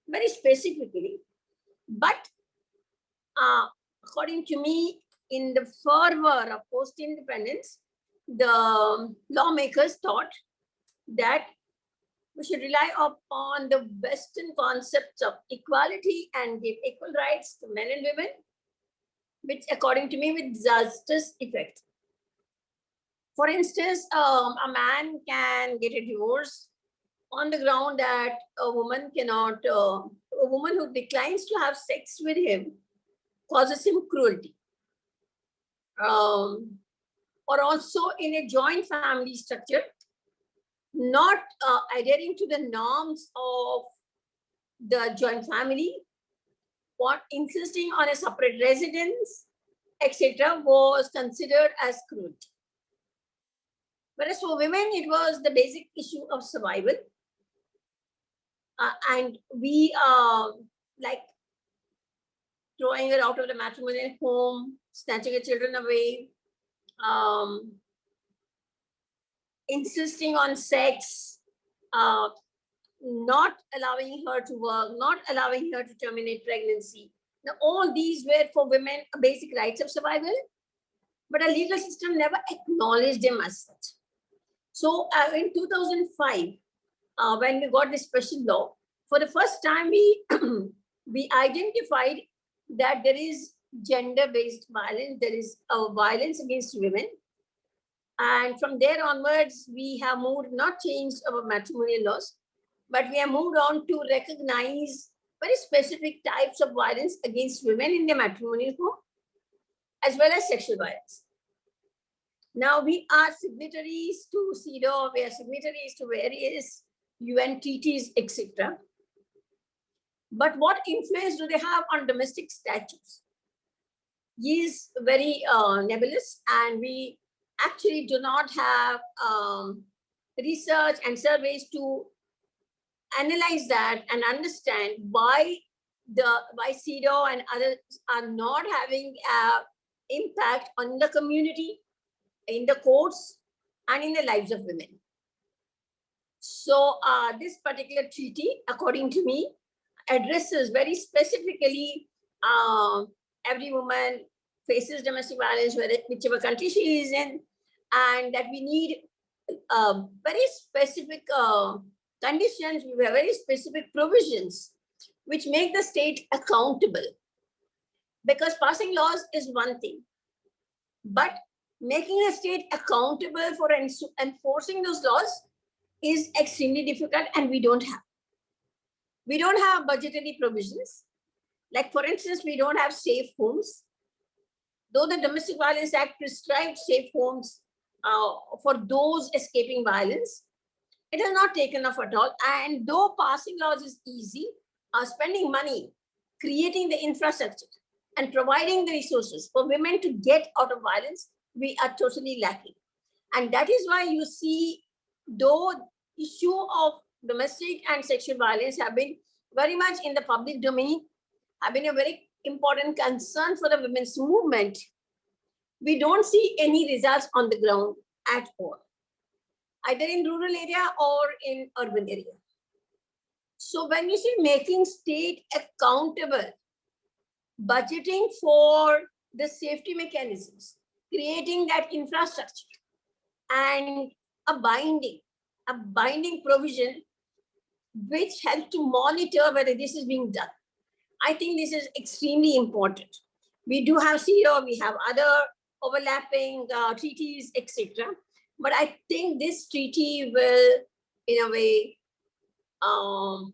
very specifically, but according to me, in the fervor of post-independence, the lawmakers thought that we should rely upon the Western concepts of equality and give equal rights to men and women, which according to me, with disastrous effect. For instance, a man can get a divorce on the ground that a woman cannot, a woman who declines to have sex with him causes him cruelty. Or also in a joint family structure, not adhering to the norms of the joint family, what insisting on a separate residence, etc., was considered as cruelty. Whereas for women, it was the basic issue of survival. And we like throwing her out of the matrimonial home, snatching her children away, insisting on sex, not allowing her to work, not allowing her to terminate pregnancy. Now, all these were for women basic rights of survival, but our legal system never acknowledged them as such. So in 2005, when we got this special law, for the first time we we identified that there is gender-based violence, there is violence against women. And from there onwards, we have moved, not changed our matrimonial laws, but we have moved on to recognize very specific types of violence against women in the matrimonial home, as well as sexual violence. Now we are signatories to CEDAW, we are signatories to various UN treaties, etc. But what influence do they have on domestic statutes is very nebulous, and we actually do not have research and surveys to analyze that and understand why CEDAW and others are not having an impact on the community, in the courts, and in the lives of women. So this particular treaty, according to me, addresses very specifically every woman faces domestic violence, whichever country she is in, and that we need very specific conditions, we have very specific provisions which make the state accountable. Because passing laws is one thing, but making the state accountable for enforcing those laws is extremely difficult, and we don't have. We don't have budgetary provisions. Like, for instance, we don't have safe homes. Though the Domestic Violence Act prescribed safe homes for those escaping violence, it is not taken up at all. And though passing laws is easy, spending money, creating the infrastructure, and providing the resources for women to get out of violence, we are totally lacking. And that is why you see, though issue of domestic and sexual violence have been very much in the public domain, have been a very important concern for the women's movement, we don't see any results on the ground at all, either in rural area or in urban area. So when you see making state accountable, budgeting for the safety mechanisms, creating that infrastructure, and a binding provision which help to monitor whether this is being done, I think this is extremely important. We do have CEDAW, we have other overlapping treaties, etc. But I think this treaty will, in a way, will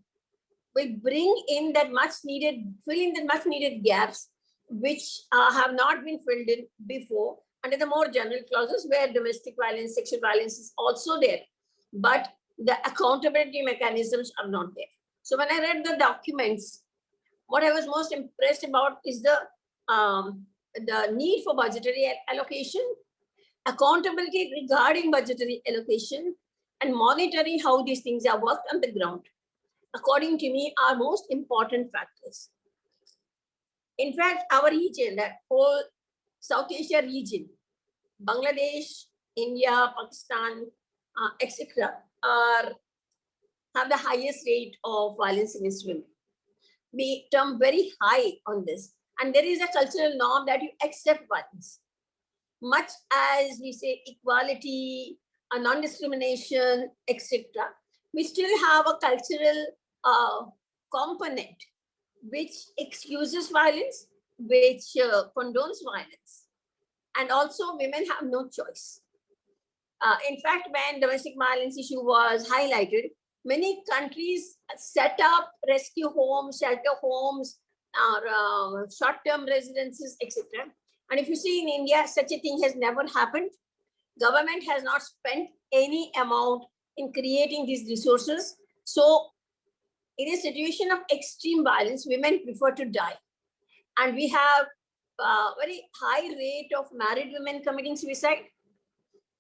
bring in that much needed, fill in the much needed gaps which have not been filled in before under the more general clauses where domestic violence, sexual violence is also there, but the accountability mechanisms are not there. So when I read the documents, what I was most impressed about is the need for budgetary allocation, accountability regarding budgetary allocation, and monitoring how these things are worked on the ground, according to me, are most important factors. In fact, our region, that whole South Asia region, Bangladesh, India, Pakistan, etc., have the highest rate of violence against women. We term very high on this. And there is a cultural norm that you accept violence. Much as we say equality, non-discrimination, etc., we still have a cultural component which excuses violence, which condones violence. And also women have no choice. In fact, when domestic violence issue was highlighted, many countries set up rescue homes, shelter homes, short-term residences, etc. And if you see in India, such a thing has never happened. Government has not spent any amount in creating these resources. So in a situation of extreme violence, women prefer to die. And we have a very high rate of married women committing suicide.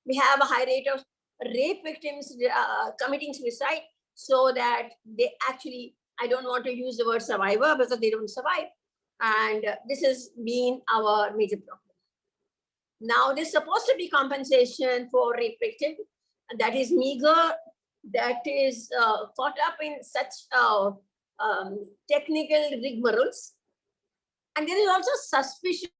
We have a high rate of rape victims committing suicide, so that they actually, I don't want to use the word survivor because they don't survive. And this has been our major problem. Now, there's supposed to be compensation for rape victim that is meager, that is caught up in such technical rigmaroles. And there is also suspicion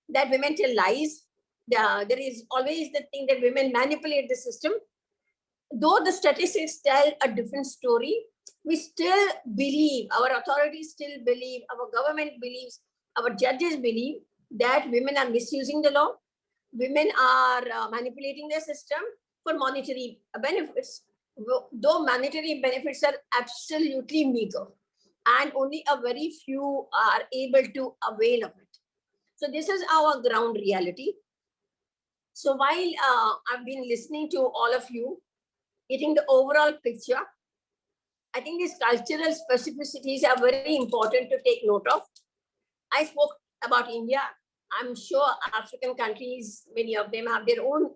that women tell lies. There is always the thing that women manipulate the system. Though the statistics tell a different story, we still believe, our authorities still believe, our government believes, our judges believe that women are misusing the law. Women are manipulating the system for monetary benefits, though monetary benefits are absolutely meager and only a very few are able to avail of it. So this is our ground reality. So while I've been listening to all of you, getting the overall picture, I think these cultural specificities are very important to take note of. I spoke about India. I'm sure African countries, many of them have their own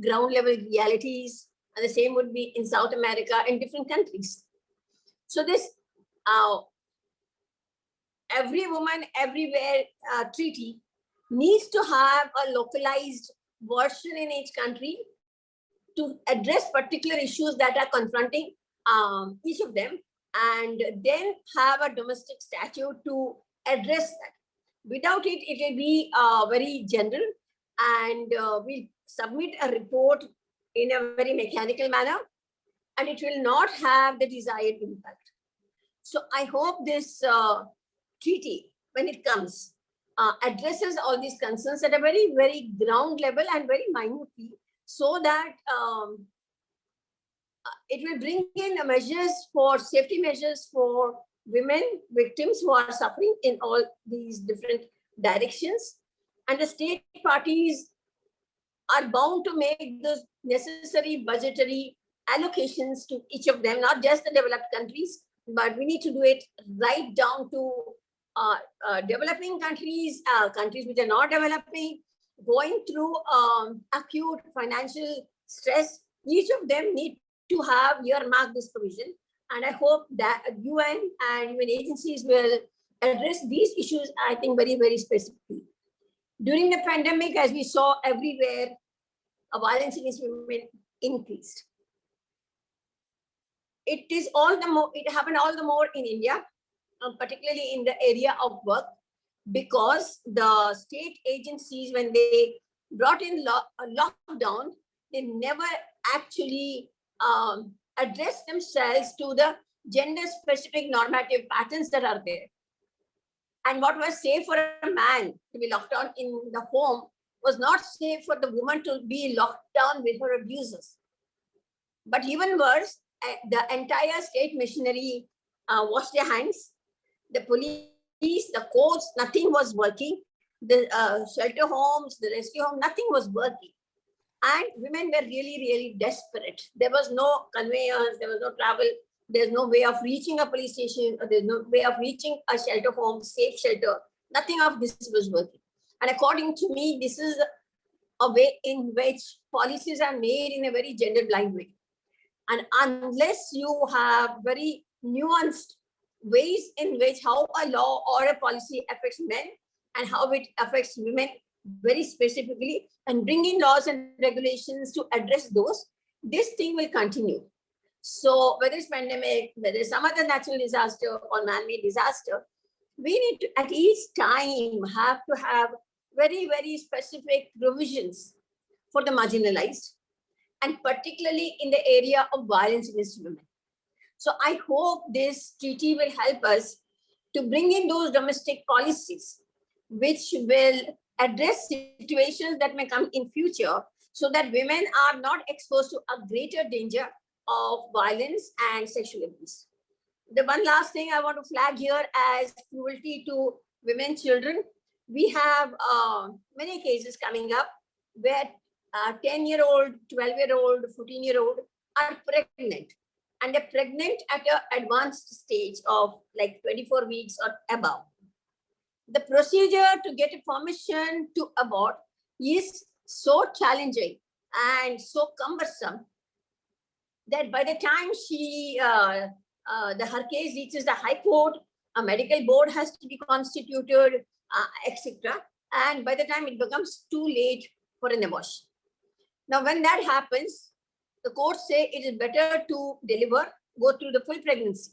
ground level realities, and the same would be in South America and different countries. So this Every Woman Everywhere treaty needs to have a localized version in each country to address particular issues that are confronting each of them, and then have a domestic statute to address that. Without it, it will be very general, and we'll submit a report in a very mechanical manner, and it will not have the desired impact. So I hope this treaty, when it comes, addresses all these concerns at a very, very ground level and very minutely, so that it will bring in measures for safety measures for women victims who are suffering in all these different directions. And the state parties are bound to make those necessary budgetary allocations to each of them, not just the developed countries, but we need to do it right down to developing countries, countries which are not developing, going through acute financial stress. Each of them need to have earmarked this provision. And I hope that UN and UN agencies will address these issues, I think, very, very specifically. During the pandemic, as we saw everywhere, violence against women increased. It is all the more, it happened all the more in India, particularly in the area of work, because the state agencies, when they brought in lockdown, they never actually addressed themselves to the gender-specific normative patterns that are there. And what was safe for a man to be locked down in the home was not safe for the woman to be locked down with her abusers. But even worse, the entire state machinery washed their hands. The police, the courts, nothing was working. The shelter homes, the rescue home, nothing was working. And women were really, really desperate. There was no conveyance, there was no travel, there's no way of reaching a police station, or there's no way of reaching a shelter home, safe shelter. Nothing of this was working. And according to me, this is a way in which policies are made in a very gender blind way. And unless you have very nuanced ways in which how a law or a policy affects men and how it affects women very specifically, and bring in laws and regulations to address those, this thing will continue. So whether it's pandemic, whether it's some other natural disaster or man-made disaster, we need to at each time have to have very, very specific provisions for the marginalized, and particularly in the area of violence against women. So I hope this treaty will help us to bring in those domestic policies which will address situations that may come in future, so that women are not exposed to a greater danger of violence and sexual abuse. The one last thing I want to flag here as cruelty to women, children, we have many cases coming up where 10-year-old, 12-year-old, 14-year-old are pregnant, and they're pregnant at an advanced stage of like 24 weeks or above. The procedure to get a permission to abort is so challenging and so cumbersome that by the time her case reaches the High Court, a medical board has to be constituted, etc. And by the time it becomes too late for an abortion. Now, when that happens, the courts say it is better to deliver, go through the full pregnancy.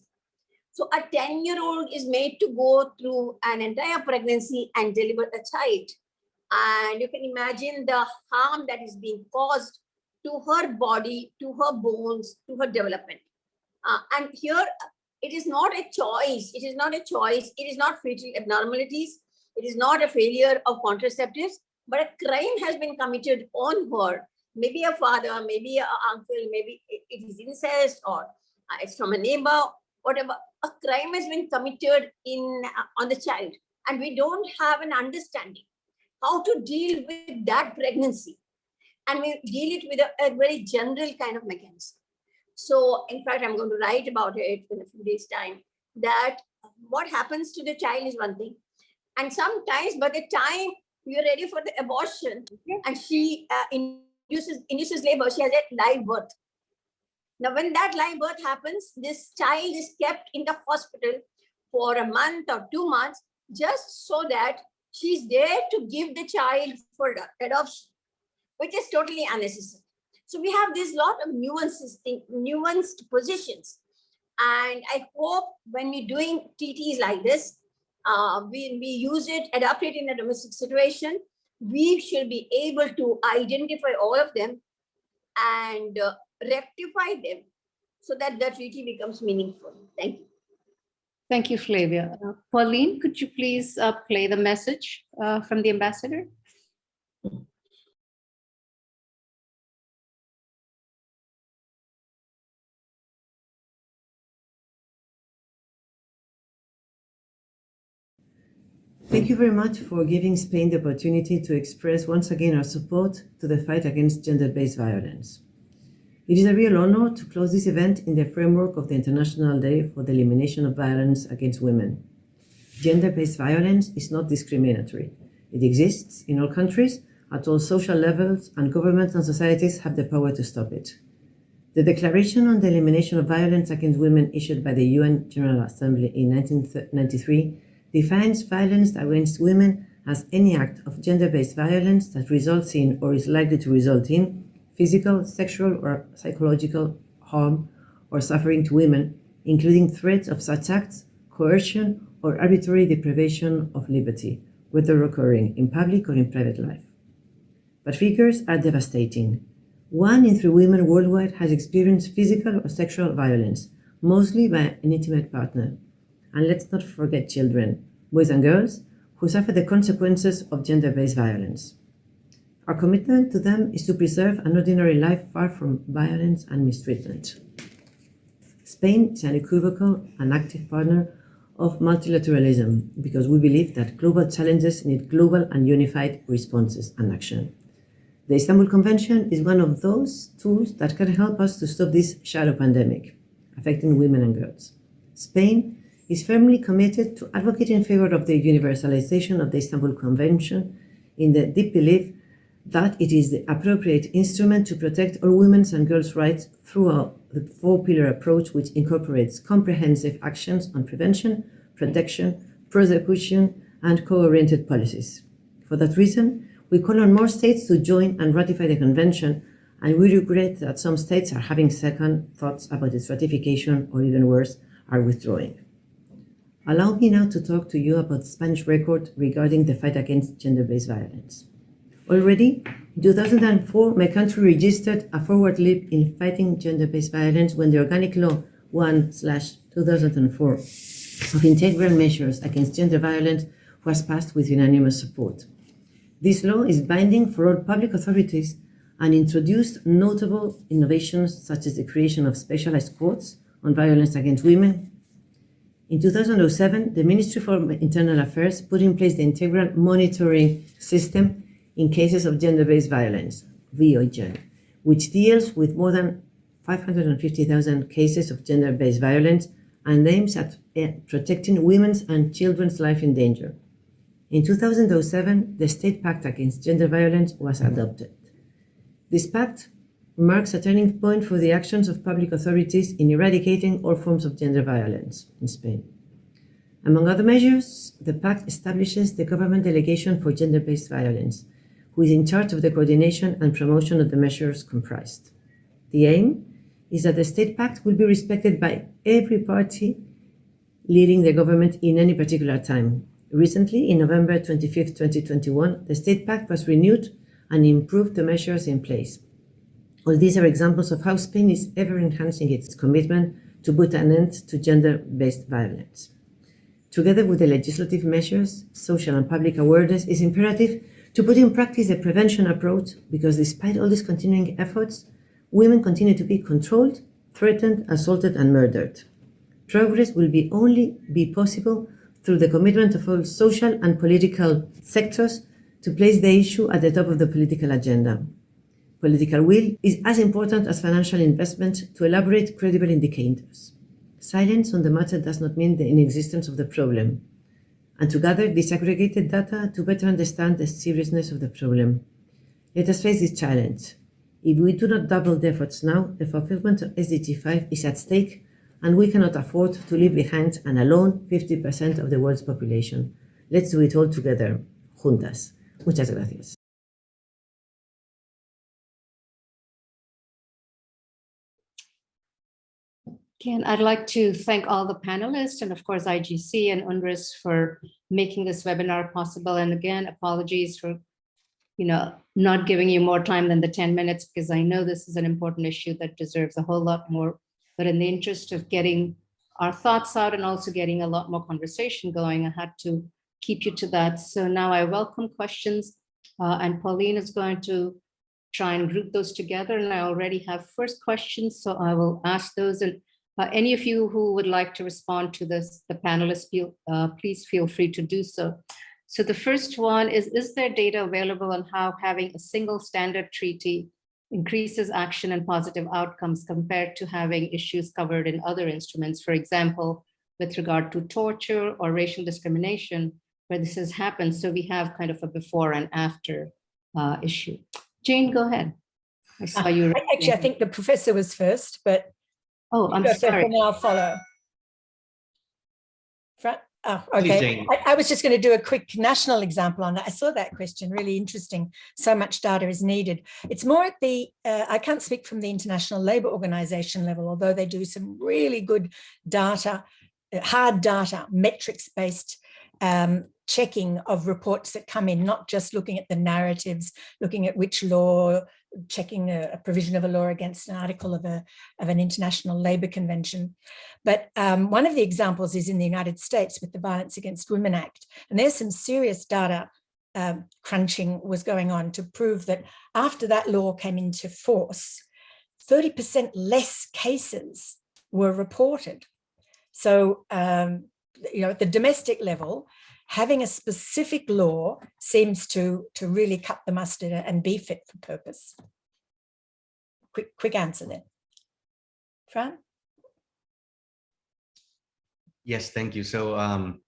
So a 10-year-old is made to go through an entire pregnancy and deliver a child. And you can imagine the harm that is being caused to her body, to her bones, to her development. And here, it is not a choice. It is not a choice. It is not fetal abnormalities. It is not a failure of contraceptives, but a crime has been committed on her. Maybe a father, maybe an uncle, maybe it is incest, or it's from a neighbor, whatever. A crime has been committed on the child, and we don't have an understanding how to deal with that pregnancy. And we deal it with a very general kind of mechanism. So, in fact, I'm going to write about it in a few days' time, that what happens to the child is one thing. And sometimes by the time you're ready for the abortion, and she induces labor, she has a live birth. Now, when that live birth happens, this child is kept in the hospital for a month or 2 months, just so that she's there to give the child for adoption, which is totally unnecessary. So we have this lot of nuanced positions. And I hope when we're doing treaties like this, we use it, adapt it in a domestic situation, we should be able to identify all of them and rectify them so that the treaty becomes meaningful. Thank you. Thank you, Flavia. Pauline, could you please play the message from the ambassador? Thank you very much for giving Spain the opportunity to express once again our support to the fight against gender-based violence. It is a real honor to close this event in the framework of the International Day for the Elimination of Violence Against Women. Gender-based violence is not discriminatory. It exists in all countries, at all social levels, and governments and societies have the power to stop it. The Declaration on the Elimination of Violence Against Women, issued by the UN General Assembly in 1993, defines violence against women as any act of gender-based violence that results in or is likely to result in physical, sexual, or psychological harm or suffering to women, including threats of such acts, coercion, or arbitrary deprivation of liberty, whether occurring in public or in private life. But figures are devastating. 1 in 3 women worldwide has experienced physical or sexual violence, mostly by an intimate partner. And let's not forget children, boys and girls, who suffer the consequences of gender-based violence. Our commitment to them is to preserve an ordinary life far from violence and mistreatment. Spain is an unequivocal and active partner of multilateralism because we believe that global challenges need global and unified responses and action. The Istanbul Convention is one of those tools that can help us to stop this shadow pandemic affecting women and girls. Spain is firmly committed to advocating in favor of the universalization of the Istanbul Convention in the deep belief that it is the appropriate instrument to protect all women's and girls' rights throughout the 4-pillar approach, which incorporates comprehensive actions on prevention, protection, prosecution, and co-oriented policies. For that reason, we call on more states to join and ratify the convention, and we regret that some states are having second thoughts about its ratification, or even worse, are withdrawing. Allow me now to talk to you about the Spanish record regarding the fight against gender-based violence. Already, in 2004, my country registered a forward leap in fighting gender-based violence when the Organic Law 1/2004 of Integral Measures Against Gender Violence was passed with unanimous support. This law is binding for all public authorities and introduced notable innovations such as the creation of specialized courts on violence against women. In 2007, the Ministry for Internal Affairs put in place the Integral Monitoring System in cases of gender-based violence, VOGen, which deals with more than 550,000 cases of gender-based violence and aims at protecting women's and children's life in danger. In 2007, the State Pact Against Gender Violence was adopted. This pact marks a turning point for the actions of public authorities in eradicating all forms of gender violence in Spain. Among other measures, the pact establishes the government delegation for gender-based violence, who is in charge of the coordination and promotion of the measures comprised. The aim is that the state pact will be respected by every party leading the government in any particular time. Recently, in November 25, 2021, the state pact was renewed and improved the measures in place. All these are examples of how Spain is ever enhancing its commitment to put an end to gender-based violence. Together with the legislative measures, social and public awareness is imperative to put in practice the prevention approach, because despite all these continuing efforts, women continue to be controlled, threatened, assaulted, and murdered. Progress will only be possible through the commitment of all social and political sectors to place the issue at the top of the political agenda. Political will is as important as financial investment to elaborate credible indicators. Silence on the matter does not mean the inexistence of the problem, and to gather disaggregated data to better understand the seriousness of the problem. Let us face this challenge. If we do not double the efforts now, the fulfillment of SDG 5 is at stake, and we cannot afford to leave behind and alone 50% of the world's population. Let's do it all together, juntas. Muchas gracias. Again, I'd like to thank all the panelists and of course IGC and UNRISD for making this webinar possible. And again, apologies for not giving you more time than the 10 minutes, because I know this is an important issue that deserves a whole lot more. But in the interest of getting our thoughts out and also getting a lot more conversation going, I had to keep you to that. So now I welcome questions, and Pauline is going to try and group those together. And I already have first questions, so I will ask those. And any of you who would like to respond to this, the panelists, please feel free to do so. So the first one is there data available on how having a single standard treaty increases action and positive outcomes compared to having issues covered in other instruments, for example, with regard to torture or racial discrimination, where this has happened? So we have kind of a before and after issue. Jane, go ahead. I saw you. Actually, I think the professor was first, but oh, I'm sorry. Will now follow. Oh, okay. I was just going to do a quick national example on that. I saw that question, really interesting. So much data is needed. It's more at the, I can't speak from the International Labour Organization level, although they do some really good data, hard data, metrics-based checking of reports that come in, not just looking at the narratives, looking at which law, checking a provision of a law against an article of an international labour convention. But one of the examples is in the United States with the Violence Against Women Act. And there's some serious data crunching was going on to prove that after that law came into force, 30% less cases were reported. So, at the domestic level, having a specific law seems to really cut the mustard and be fit for purpose. Quick answer there. Fran? Yes, thank you. So,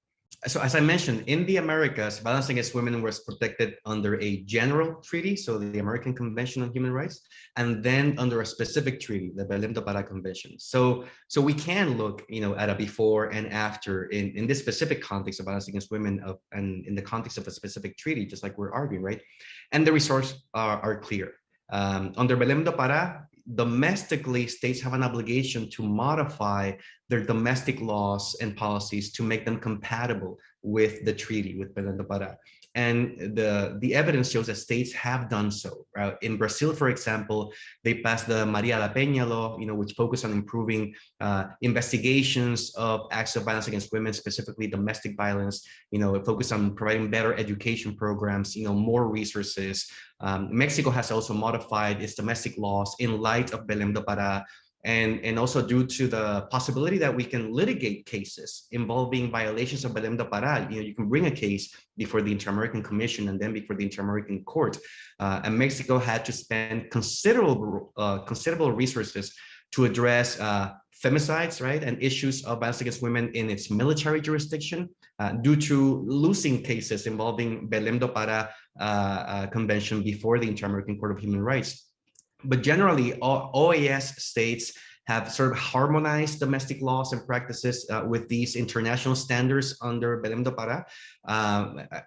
so as I mentioned, in the Americas, violence against women was protected under a general treaty, so the American Convention on Human Rights, and then under a specific treaty, the Belém do Pará Convention. So we can look, at a before and after in this specific context of violence against women, and in the context of a specific treaty, just like we're arguing, right? And the results are clear. Under Belém do Pará, domestically, states have an obligation to modify their domestic laws and policies to make them compatible with the treaty, with Belém do Pará. And the evidence shows that states have done so. In Brazil, for example, they passed the Maria da Penha law, which focused on improving investigations of acts of violence against women, specifically domestic violence. It focused on providing better education programs, more resources. Mexico has also modified its domestic laws in light of Belém do Pará, and also due to the possibility that we can litigate cases involving violations of Belém do Pará. You can bring a case before the Inter-American Commission and then before the Inter-American Court. And Mexico had to spend considerable resources to address femicides, right, and issues of violence against women in its military jurisdiction due to losing cases involving Belém do Pará Convention before the Inter-American Court of Human Rights. But generally, OAS states have sort of harmonized domestic laws and practices with these international standards under Belém do Pará.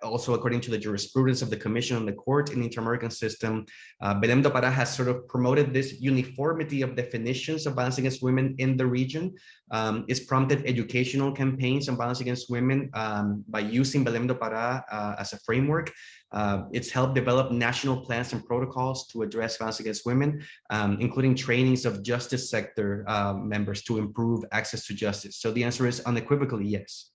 Also, according to the jurisprudence of the Commission on the Court in the Inter-American system, Belém do Pará has sort of promoted this uniformity of definitions of violence against women in the region. It's prompted educational campaigns on violence against women by using Belém do Pará as a framework. It's helped develop national plans and protocols to address violence against women, including trainings of justice sector members to improve access to justice. So the answer is unequivocally yes.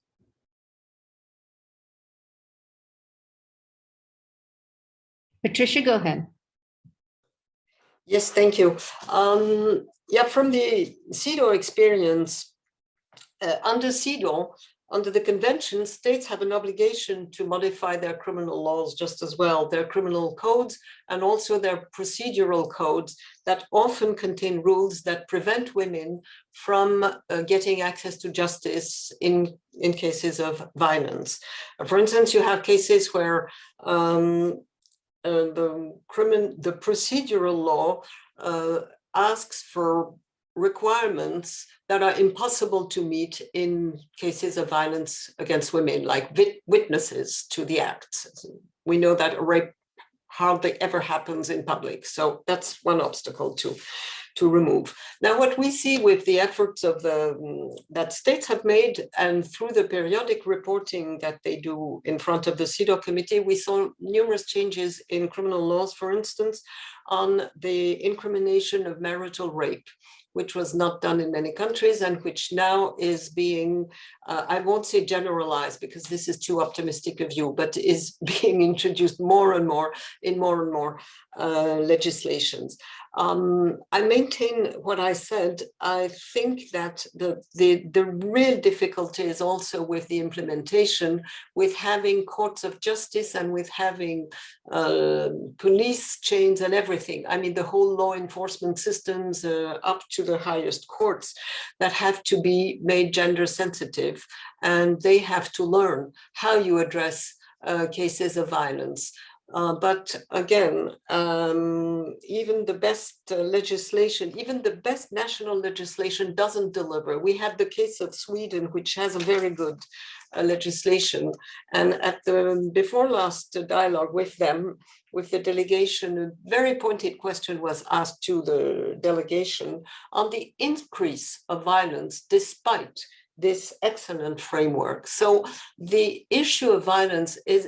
Patricia, go ahead. Yes, thank you. Yeah, from the CEDAW experience, under CEDAW, under the convention, states have an obligation to modify their criminal laws just as well, their criminal codes and also their procedural codes that often contain rules that prevent women from getting access to justice in cases of violence. For instance, you have cases where the procedural law asks for requirements that are impossible to meet in cases of violence against women, like witnesses to the acts. We know that a rape hardly ever happens in public, so that's one obstacle to remove. Now, what we see with the efforts of that states have made, and through the periodic reporting that they do in front of the CEDAW committee, we saw numerous changes in criminal laws, for instance, on the incrimination of marital rape, which was not done in many countries and which now is being, I won't say generalized because this is too optimistic a view, but is being introduced more and more in more and more legislations. I maintain what I said. I think that the real difficulty is also with the implementation, with having courts of justice and with having police chains and everything. I mean, the whole law enforcement systems up to the highest courts that have to be made gender sensitive, and they have to learn how you address cases of violence. But again, even the best legislation, even the best national legislation doesn't deliver. We have the case of Sweden, which has a very good legislation. And at the before last dialogue with them, with the delegation, a very pointed question was asked to the delegation on the increase of violence despite this excellent framework. So the issue of violence is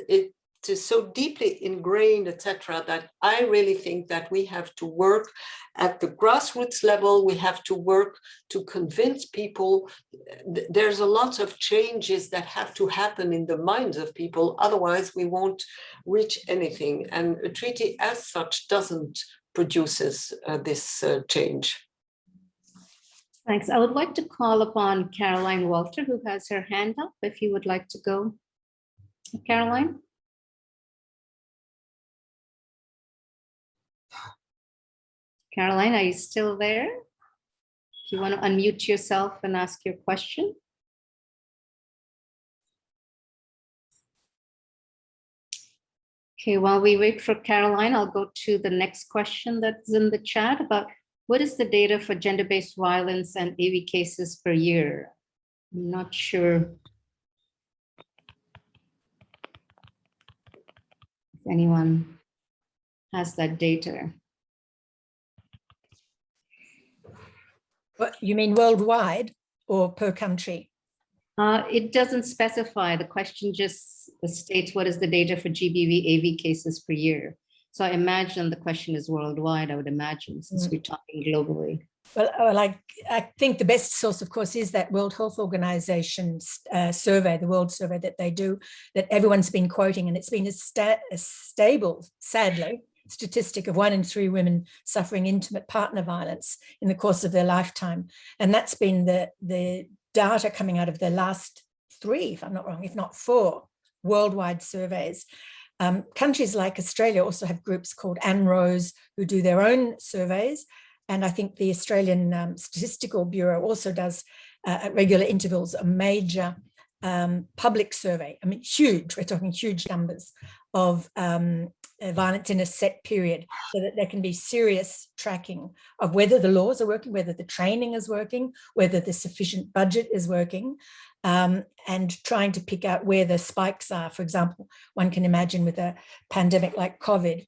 so deeply ingrained, etc., that I really think that we have to work at the grassroots level. We have to work to convince people. There's a lot of changes that have to happen in the minds of people. Otherwise, we won't reach anything. And a treaty as such doesn't produces this change. Thanks. I would like to call upon Caroline Walter, who has her hand up, if you would like to go. Caroline? Caroline, are you still there? Do you want to unmute yourself and ask your question? Okay, while we wait for Caroline, I'll go to the next question that's in the chat about what is the data for gender-based violence and AV cases per year? I'm not sure if anyone has that data. What, you mean worldwide or per country? It doesn't specify. The question just states what is the data for GBV AV cases per year. So I imagine the question is worldwide, I would imagine, since we're talking globally. Well, I think the best source, of course, is that World Health Organization's survey, the world survey that they do, that everyone's been quoting, and it's been a stable, sadly, statistic of 1 in 3 women suffering intimate partner violence in the course of their lifetime. And that's been the data coming out of the last 3, if I'm not wrong, if not 4 worldwide surveys. Countries like Australia also have groups called ANROS who do their own surveys. And I think the Australian Statistical Bureau also does at regular intervals a major public survey. I mean, huge, we're talking huge numbers of violence in a set period, so that there can be serious tracking of whether the laws are working, whether the training is working, whether the sufficient budget is working, and trying to pick out where the spikes are. For example, one can imagine with a pandemic like COVID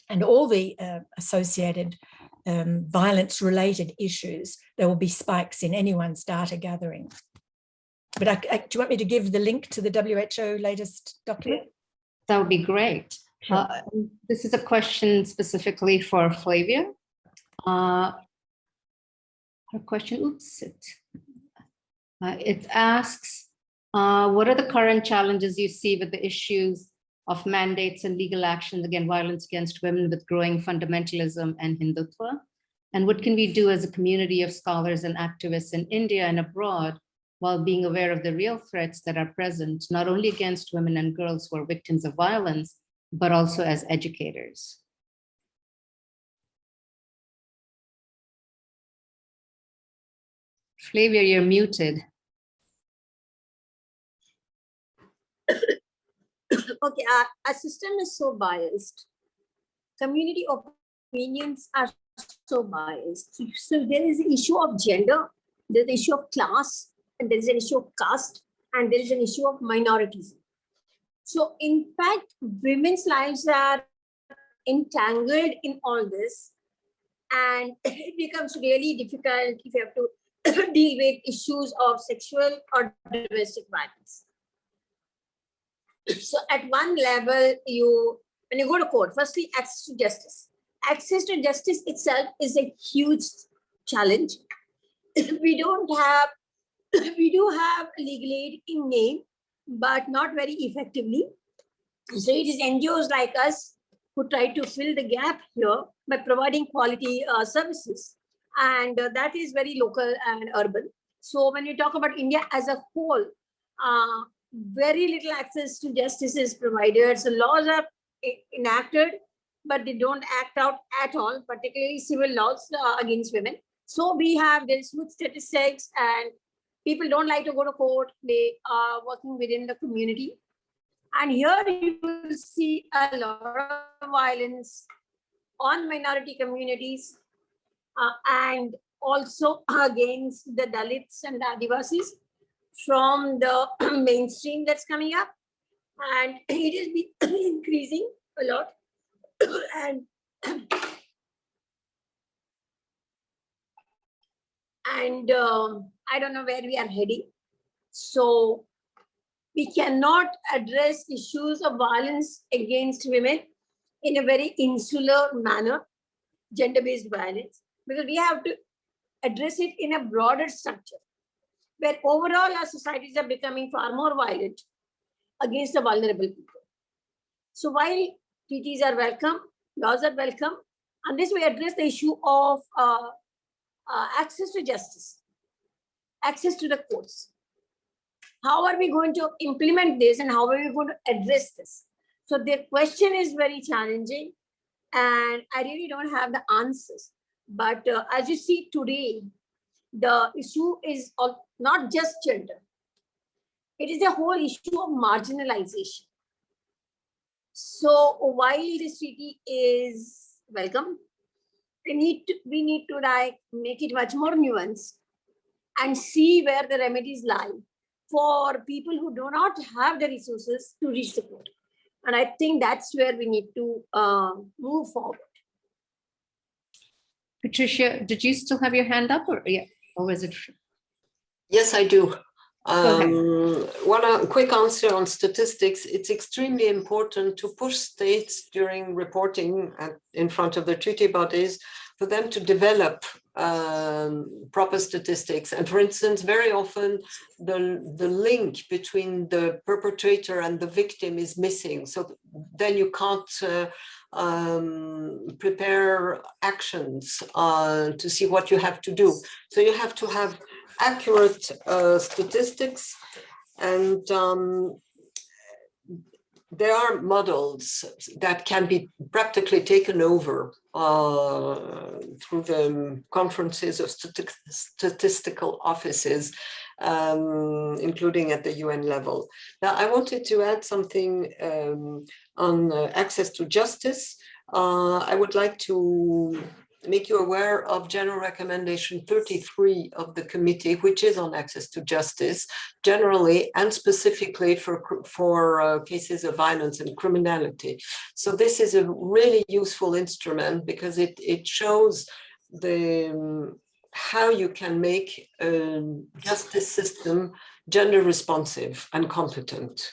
and all the associated violence-related issues, there will be spikes in anyone's data gathering. But do you want me to give the link to the WHO latest document? That would be great. Sure. This is a question specifically for Flavia. Her question, it asks, what are the current challenges you see with the issues of mandates and legal actions against violence against women with growing fundamentalism and Hindutva? And what can we do as a community of scholars and activists in India and abroad while being aware of the real threats that are present, not only against women and girls who are victims of violence, but also as educators? Flavia, you're muted. Okay, our system is so biased. Community opinions are so biased. So there is an issue of gender, there's an issue of class, and there is an issue of caste, and there is an issue of minorities. So in fact, women's lives are entangled in all this, and it becomes really difficult if you have to deal with issues of sexual or domestic violence. So at one level, when you go to court, firstly, access to justice. Access to justice itself is a huge challenge. We do have legal aid in name, but not very effectively. So it is NGOs like us who try to fill the gap here by providing quality services. And that is very local and urban. So when you talk about India as a whole, very little access to justice is provided. So laws are enacted, but they don't act out at all, particularly civil laws against women. So we have this with statistics, and people don't like to go to court. They are working within the community. And here you will see a lot of violence on minority communities and also against the Dalits and the Adivasis from the mainstream that's coming up. And it is increasing a lot. And I don't know where we are heading. So we cannot address issues of violence against women in a very insular manner, gender-based violence, because we have to address it in a broader structure, where overall our societies are becoming far more violent against the vulnerable people. So while treaties are welcome, laws are welcome, unless we address the issue of access to justice, access to the courts, how are we going to implement this and how are we going to address this? So the question is very challenging, and I really don't have the answers. But as you see today, the issue is not just gender. It is a whole issue of marginalization. So while this treaty is welcome, we need to like make it much more nuanced and see where the remedies lie for people who do not have the resources to reach the court. And I think that's where we need to move forward. Patricia, did you still have your hand up, or was it? Yes, I do. One quick answer on statistics. It's extremely important to push states during reporting in front of the treaty bodies for them to develop proper statistics. And for instance, very often the link between the perpetrator and the victim is missing. So then you can't prepare actions to see what you have to do. So you have to have accurate statistics, and there are models that can be practically taken over through the conferences of statistical offices. including at the UN level. Now, I wanted to add something on access to justice. I would like to make you aware of General Recommendation 33 of the committee, which is on access to justice generally and specifically for cases of violence and criminality. So this is a really useful instrument because it shows how you can make a justice system gender responsive and competent.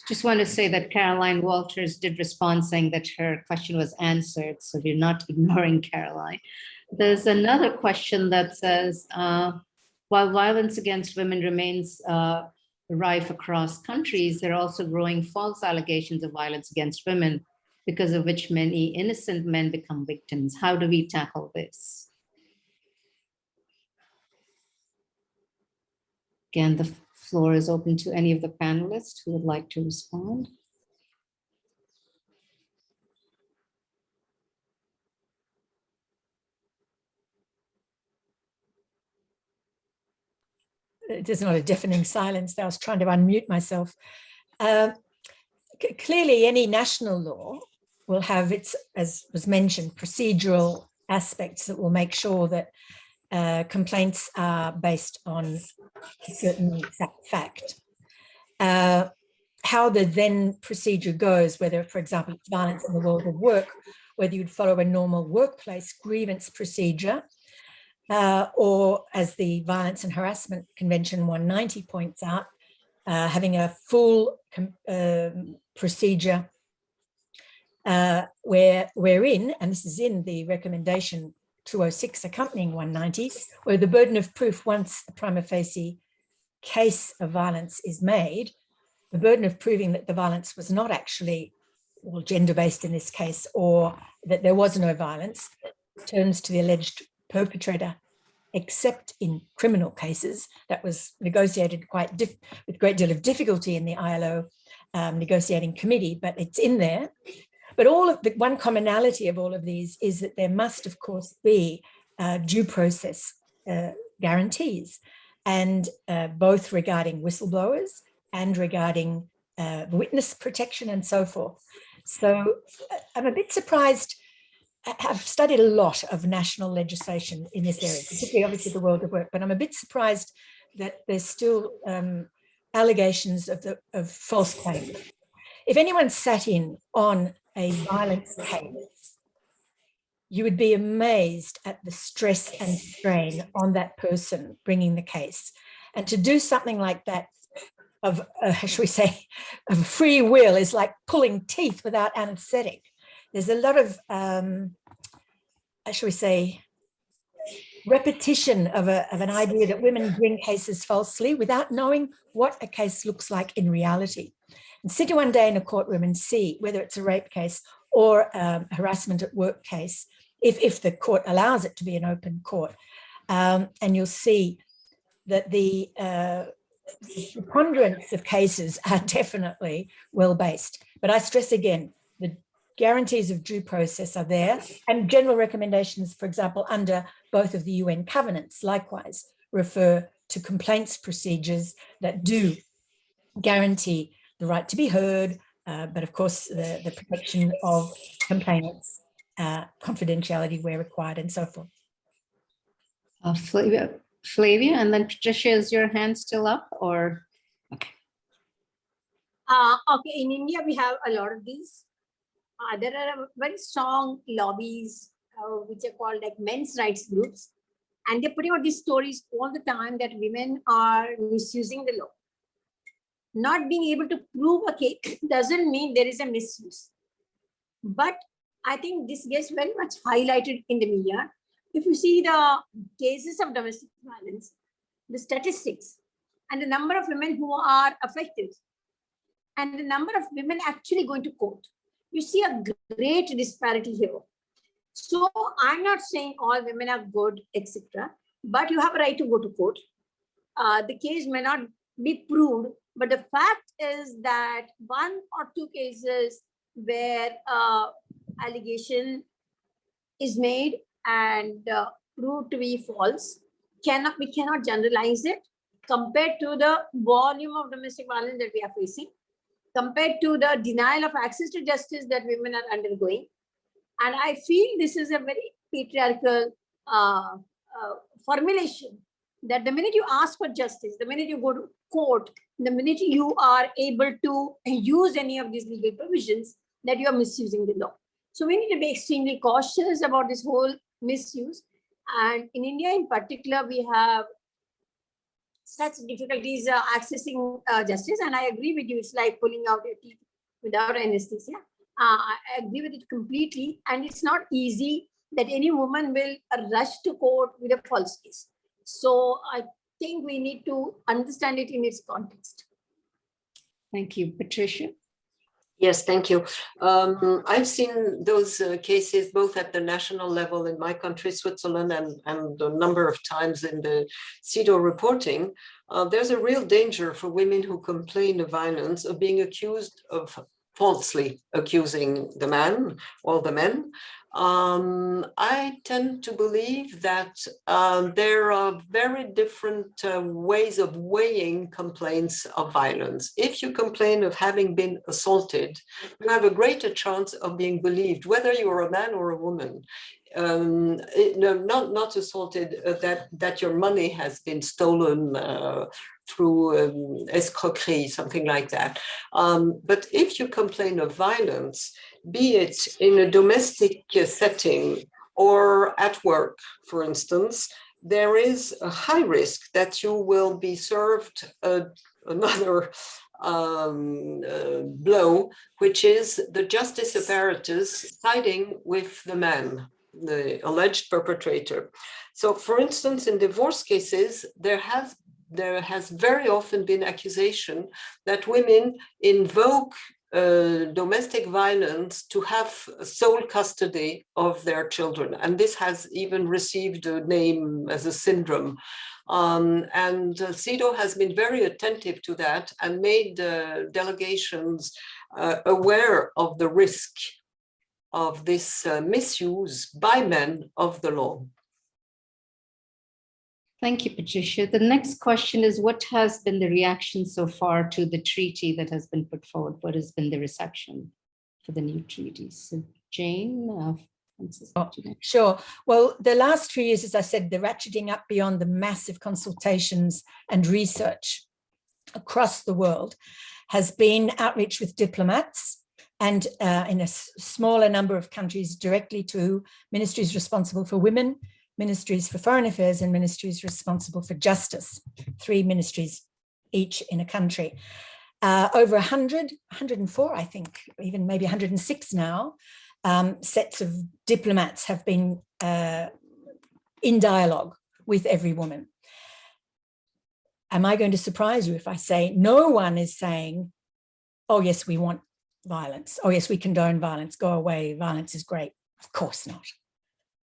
Just want to say that Caroline Walters did respond saying that her question was answered, so we're not ignoring Caroline. There's another question that says, while violence against women remains rife across countries, there are also growing false allegations of violence against women, because of which many innocent men become victims. How do we tackle this? Again, the floor is open to any of the panelists who would like to respond. It is not a deafening silence. I was trying to unmute myself. Clearly, any national law will have its, as was mentioned, procedural aspects that will make sure that complaints are based on a certain fact. How the then procedure goes, whether, for example, it's violence in the world of work, whether you'd follow a normal workplace grievance procedure, or as the Violence and Harassment Convention 190 points out, having a full procedure wherein, and this is in the recommendation 206 accompanying 190, where the burden of proof, once a prima facie case of violence is made, the burden of proving that the violence was not actually, well, gender-based in this case, or that there was no violence, turns to the alleged perpetrator, except in criminal cases. That was negotiated with a great deal of difficulty in the ILO negotiating committee, but it's in there. But all of the one commonality of all of these is that there must, of course, be due process guarantees, and both regarding whistleblowers and regarding witness protection and so forth. So I'm a bit surprised. I've studied a lot of national legislation in this area, particularly obviously the world of work, but I'm a bit surprised that there's still allegations of false claims. If anyone sat in on a violence case, you would be amazed at the stress and strain on that person bringing the case. And to do something like that of, shall we say, of free will is like pulling teeth without anesthetic. There's a lot of, shall we say, repetition of an idea that women bring cases falsely without knowing what a case looks like in reality. And sit one day in a courtroom and see whether it's a rape case or a harassment at work case, if the court allows it to be an open court. And you'll see that the preponderance of cases are definitely well-based. But I stress again, the guarantees of due process are there, and general recommendations, for example, under both of the UN covenants, likewise refer to complaints procedures that do guarantee the right to be heard, but of course the protection of complainants, confidentiality where required, and so forth. Flavia, and then Patricia, is your hand still up, or? Okay. Okay, in India we have a lot of these. There are very strong lobbies which are called like men's rights groups, and they're putting out these stories all the time that women are misusing the law. Not being able to prove a case doesn't mean there is a misuse. But I think this gets very much highlighted in the media. If you see the cases of domestic violence, the statistics, and the number of women who are affected, and the number of women actually going to court, you see a great disparity here. So I'm not saying all women are good, etc., but you have a right to go to court. The case may not be proved, but the fact is that one or two cases where allegation is made and proved to be false cannot generalize it compared to the volume of domestic violence that we are facing, compared to the denial of access to justice that women are undergoing. And I feel this is a very patriarchal formulation, that the minute you ask for justice, the minute you go to court, the minute you are able to use any of these legal provisions, that you are misusing the law. So we need to be extremely cautious about this whole misuse. And in India in particular, we have such difficulties accessing justice. And I agree with you, it's like pulling out your teeth without anesthesia. I agree with it completely. And it's not easy that any woman will rush to court with a false case. So I think we need to understand it in its context. Thank you. Patricia? Yes, thank you. I've seen those cases both at the national level in my country, Switzerland, and a number of times in the CEDAW reporting. There's a real danger for women who complain of violence of being accused of falsely accusing the man or the men. I tend to believe that there are very different ways of weighing complaints of violence. If you complain of having been assaulted, you have a greater chance of being believed, whether you're a man or a woman. Not assaulted, that your money has been stolen through escroquerie, something like that. But if you complain of violence, be it in a domestic setting or at work, for instance, there is a high risk that you will be served another blow, which is the justice apparatus siding with the man, the alleged perpetrator. So, for instance, in divorce cases, there has very often been accusation that women invoke domestic violence to have sole custody of their children. And this has even received a name as a syndrome. And CEDAW has been very attentive to that and made delegations aware of the risk of this misuse by men of the law. Thank you, Patricia. The next question is, what has been the reaction so far to the treaty that has been put forward? What has been the reception for the new treaties? So Jane, Sure. Well, the last 2 years, as I said, the ratcheting up beyond the massive consultations and research across the world has been outreach with diplomats and in a smaller number of countries directly to ministries responsible for women, ministries for foreign affairs, and ministries responsible for justice, 3 ministries each in a country. Over 100, 104, I think, even maybe 106 now, sets of diplomats have been in dialogue with every woman. Am I going to surprise you if I say no one is saying, oh yes, we want violence. Oh yes, we condone violence, go away, violence is great. Of course not.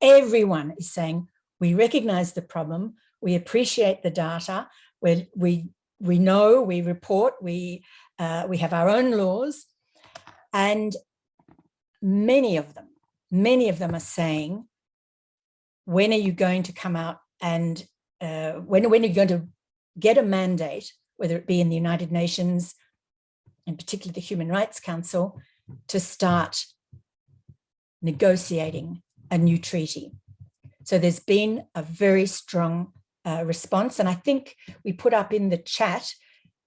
Everyone is saying, we recognize the problem, we appreciate the data, we know, we report, we have our own laws, and many of them are saying, when are you going to come out and when are you going to get a mandate, whether it be in the United Nations, in particular the Human Rights Council, to start negotiating a new treaty. So there's been a very strong response. And I think we put up in the chat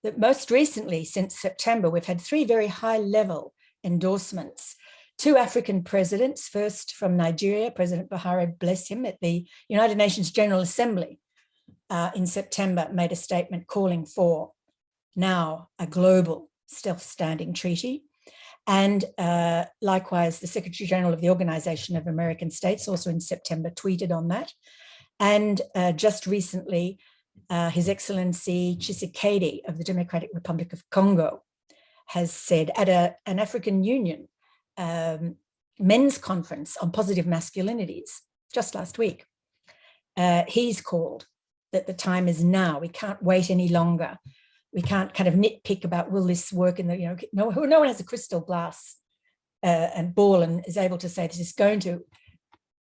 that most recently, since September, we've had 3 very high-level endorsements. 2 African presidents, first from Nigeria, President Buhari, bless him, at the United Nations General Assembly in September, made a statement calling for now a global self-standing treaty. And likewise, the Secretary General of the Organization of American States, also in September, tweeted on that. And just recently, His Excellency Tshisekedi of the Democratic Republic of Congo has said at an African Union men's conference on positive masculinities just last week, he's called that the time is now. We can't wait any longer. We can't kind of nitpick about, will this work in the, no one has a crystal glass and ball and is able to say this is going to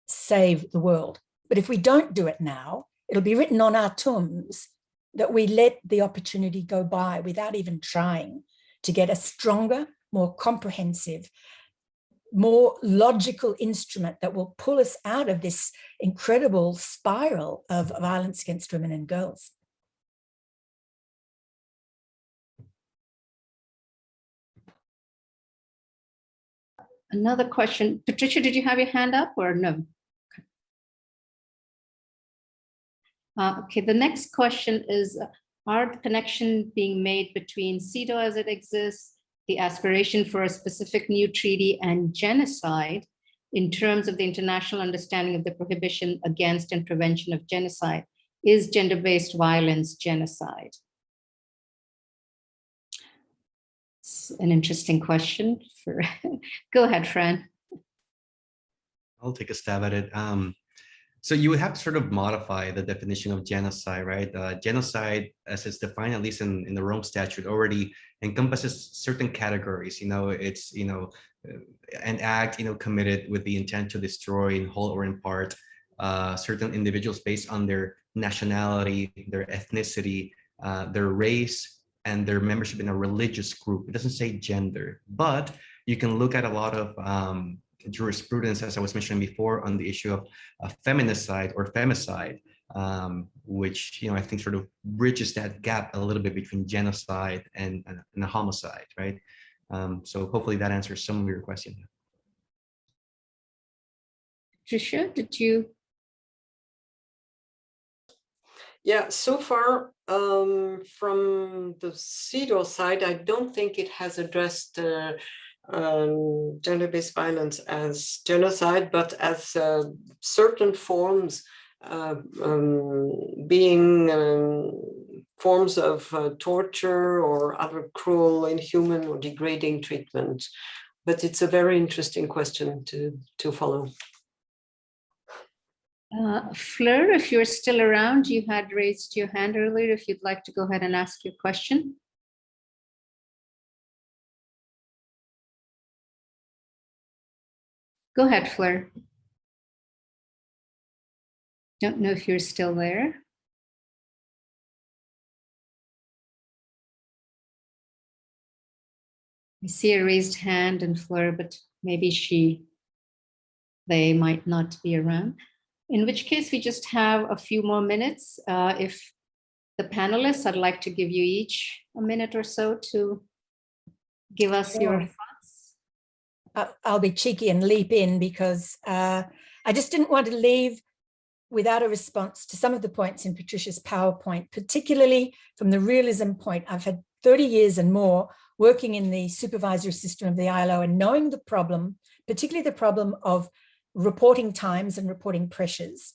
save the world. But if we don't do it now, it'll be written on our tombs that we let the opportunity go by without even trying to get a stronger, more comprehensive, more logical instrument that will pull us out of this incredible spiral of violence against women and girls. Another question. Patricia, did you have your hand up or no? Okay, the next question is, are the connection being made between CEDAW as it exists, the aspiration for a specific new treaty, and genocide in terms of the international understanding of the prohibition against and prevention of genocide? Is gender-based violence genocide? It's an interesting question. Go ahead, Fran. I'll take a stab at it. So you would have to sort of modify the definition of genocide, right? Genocide, as it's defined, at least in the Rome Statute, already encompasses certain categories. It's an act committed with the intent to destroy in whole or in part certain individuals based on their nationality, their ethnicity, their race, and their membership in a religious group. It doesn't say gender, but you can look at a lot of jurisprudence, as I was mentioning before, on the issue of feminicide or femicide, which I think sort of bridges that gap a little bit between genocide and a homicide, right? So hopefully that answers some of your question. Patricia, did you? Yeah, so far from the CEDAW side, I don't think it has addressed gender-based violence as genocide, but as certain forms being forms of torture or other cruel, inhuman, or degrading treatment. But it's a very interesting question to follow. Fleur, if you're still around, you had raised your hand earlier. If you'd like to go ahead and ask your question. Go ahead, Fleur. Don't know if you're still there. I see a raised hand in Fleur, but maybe they might not be around. In which case, we just have a few more minutes. If the panelists, I'd like to give you each a minute or so to give us your thoughts. I'll be cheeky and leap in because I just didn't want to leave without a response to some of the points in Patricia's PowerPoint, particularly from the realism point. I've had 30 years and more working in the supervisory system of the ILO and knowing the problem, particularly the problem of reporting times and reporting pressures.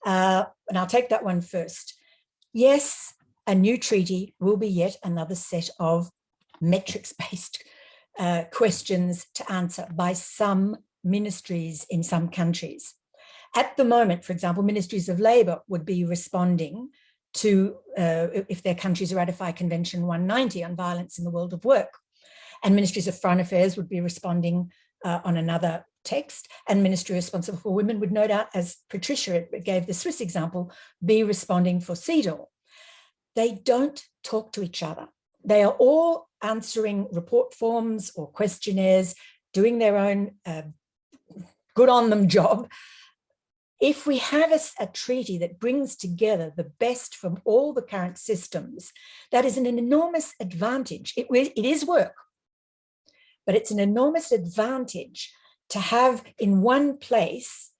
And I'll take that one first. Yes, a new treaty will be yet another set of metrics-based questions to answer by some ministries in some countries. At the moment, for example, ministries of labour would be responding to, if their countries ratify Convention 190 on violence in the world of work, and ministries of foreign affairs would be responding on another text, and ministry responsible for women would no doubt, as Patricia gave the Swiss example, be responding for CEDAW. They don't talk to each other. They are all answering report forms or questionnaires, doing their own good on them job. If we have a treaty that brings together the best from all the current systems, that is an enormous advantage. It is work, but it's an enormous advantage to have in one place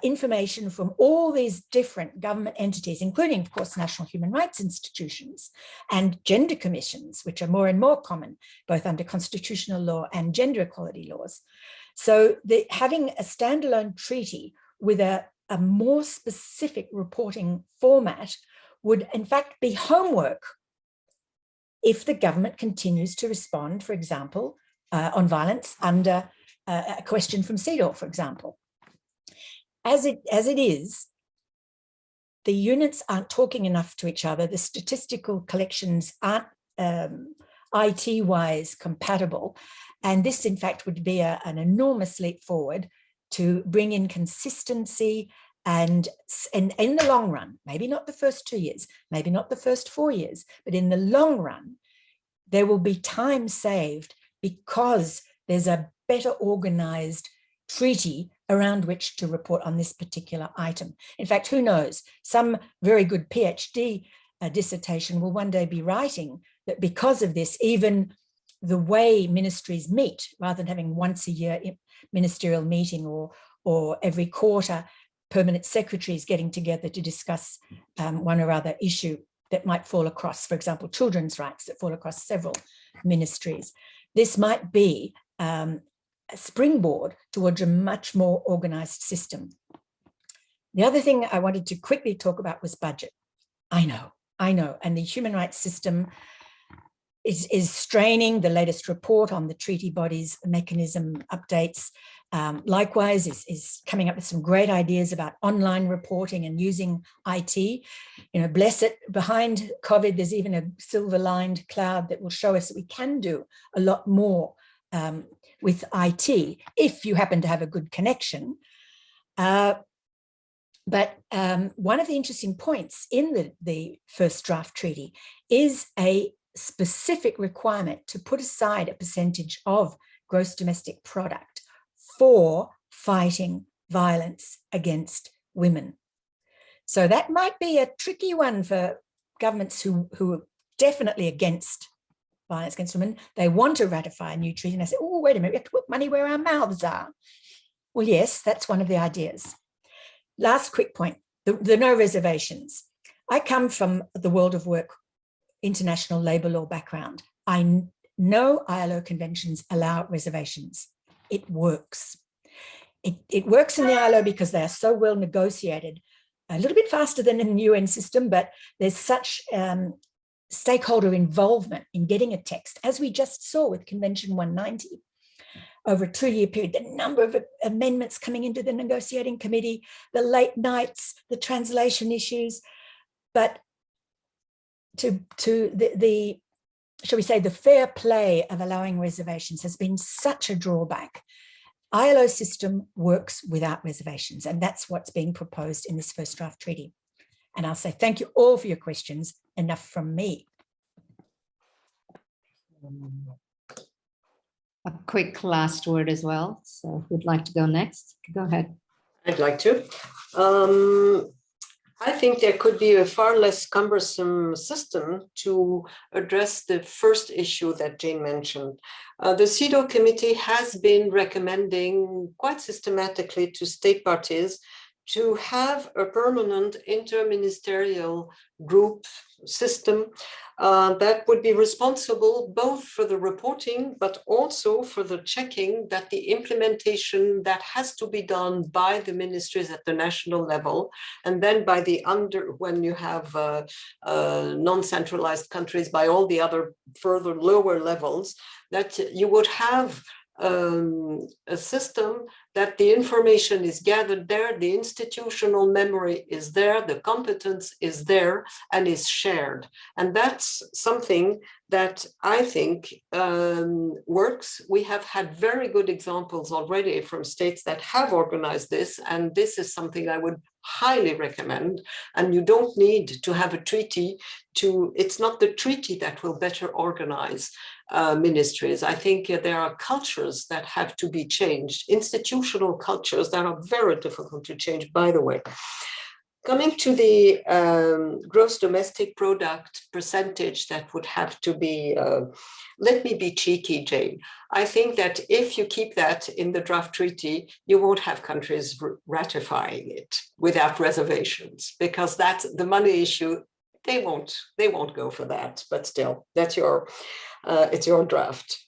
information from all these different government entities, including, of course, national human rights institutions and gender commissions, which are more and more common, both under constitutional law and gender equality laws. So having a standalone treaty with a more specific reporting format would, in fact, be homework if the government continues to respond, for example, on violence under a question from CEDAW, for example. As it is, the units aren't talking enough to each other. The statistical collections aren't IT-wise compatible. And this, in fact, would be an enormous leap forward to bring in consistency And in the long run, maybe not the first 2 years, maybe not the first 4 years, but in the long run, there will be time saved because there's a better organized treaty around which to report on this particular item. In fact, who knows, some very good PhD dissertation will one day be writing that because of this, even the way ministries meet, rather than having once a year ministerial meeting or every quarter permanent secretaries getting together to discuss one or other issue that might fall across, for example, children's rights that fall across several ministries. This might be a springboard towards a much more organized system. The other thing I wanted to quickly talk about was budget. I know. And the human rights system is straining. The latest report on the treaty bodies mechanism updates likewise is coming up with some great ideas about online reporting and using IT. You know, bless it, behind COVID, there's even a silver-lined cloud that will show us that we can do a lot more with IT if you happen to have a good connection. But one of the interesting points in the first draft treaty is a specific requirement to put aside a percentage of gross domestic product for fighting violence against women. So that might be a tricky one for governments who are definitely against violence against women. They want to ratify a new treaty and they say, oh, wait a minute, we have to put money where our mouths are. Well, yes, that's one of the ideas. Last quick point, the no reservations. I come from the world of work, international labor law background. I know ILO conventions allow reservations. It works. It works in the ILO because they are so well negotiated, a little bit faster than in the UN system, but there's such stakeholder involvement in getting a text, as we just saw with Convention 190. Over a 2-year period, the number of amendments coming into the negotiating committee, the late nights, the translation issues, but to the shall we say, the fair play of allowing reservations has been such a drawback. ILO system works without reservations, and that's what's being proposed in this first draft treaty. And I'll say thank you all for your questions. Enough from me. A quick last word as well. So who'd like to go next? Go ahead. I'd like to. I think there could be a far less cumbersome system to address the first issue that Jane mentioned. The CEDAW committee has been recommending quite systematically to state parties to have a permanent interministerial group system that would be responsible both for the reporting, but also for the checking that the implementation that has to be done by the ministries at the national level, and then by the when you have non-centralized countries, by all the other further lower levels, that you would have a system that the information is gathered there, the institutional memory is there, the competence is there and is shared. And that's something that I think works. We have had very good examples already from states that have organized this, and this is something I would highly recommend. And you don't need to have a treaty it's not the treaty that will better organize ministries. I think there are cultures that have to be changed, institutional cultures that are very difficult to change, by the way. Coming to the gross domestic product percentage that would have to be, let me be cheeky, Jane. I think that if you keep that in the draft treaty, you won't have countries ratifying it without reservations, because that's the money issue. They won't go for that, but still, that's it's your draft.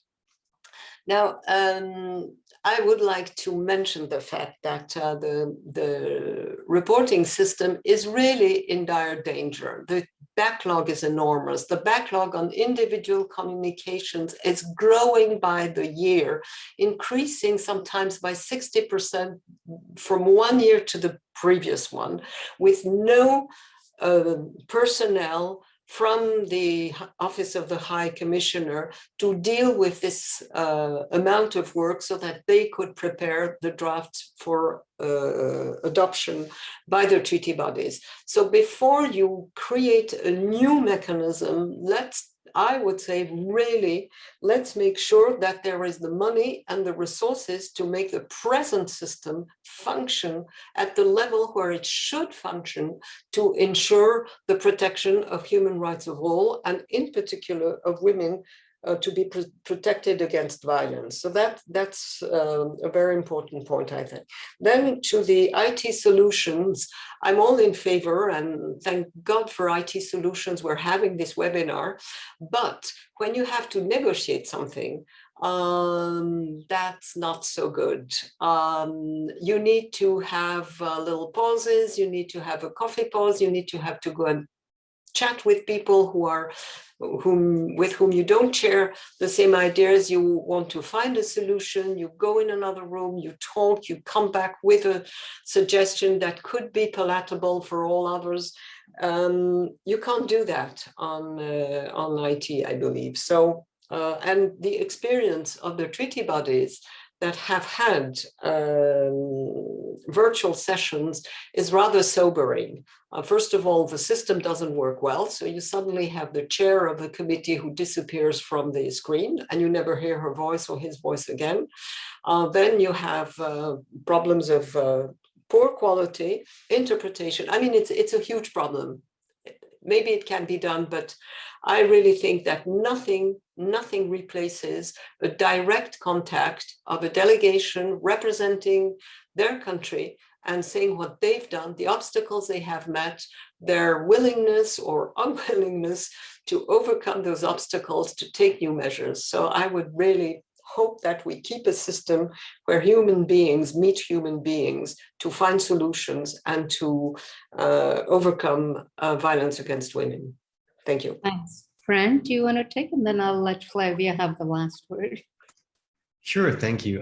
Now, I would like to mention the fact that the reporting system is really in dire danger. The backlog is enormous. The backlog on individual communications is growing by the year, increasing sometimes by 60% from one year to the previous one, with no personnel from the Office of the High Commissioner to deal with this amount of work so that they could prepare the draft for adoption by the treaty bodies. So before you create a new mechanism, I would say, really, let's make sure that there is the money and the resources to make the present system function at the level where it should function to ensure the protection of human rights of all, and in particular of women, to be protected against violence. So that's a very important point, I think. Then to the IT solutions, I'm all in favor, and thank God for IT solutions, we're having this webinar. But when you have to negotiate something, that's not so good. You need to have little pauses, you need to have a coffee pause, you need to have to go and chat with people with whom you don't share the same ideas. You want to find a solution, you go in another room, you talk, you come back with a suggestion that could be palatable for all others. You can't do that on IT, I believe. So, and the experience of the treaty bodies that have had virtual sessions is rather sobering. First of all, the system doesn't work well. So you suddenly have the chair of a committee who disappears from the screen and you never hear her voice or his voice again. Then you have problems of poor quality, interpretation. I mean, it's a huge problem. Maybe it can be done, but I really think that nothing replaces a direct contact of a delegation representing their country and saying what they've done, the obstacles they have met, their willingness or unwillingness to overcome those obstacles to take new measures. So I would really hope that we keep a system where human beings meet human beings to find solutions and to overcome violence against women. Thank you. Thanks. Fran, do you want to take, and then I'll let Flavia have the last word. Sure, thank you.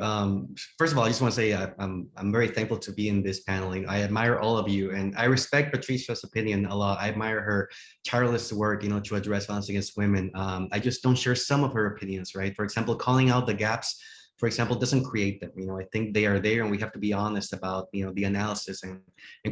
First of all, I just want to say I'm very thankful to be in this paneling. I admire all of you, and I respect Patricia's opinion a lot. I admire her tireless work, to address violence against women. I just don't share some of her opinions, right? For example, calling out the gaps, for example, doesn't create them. I think they are there, and we have to be honest about, the analysis and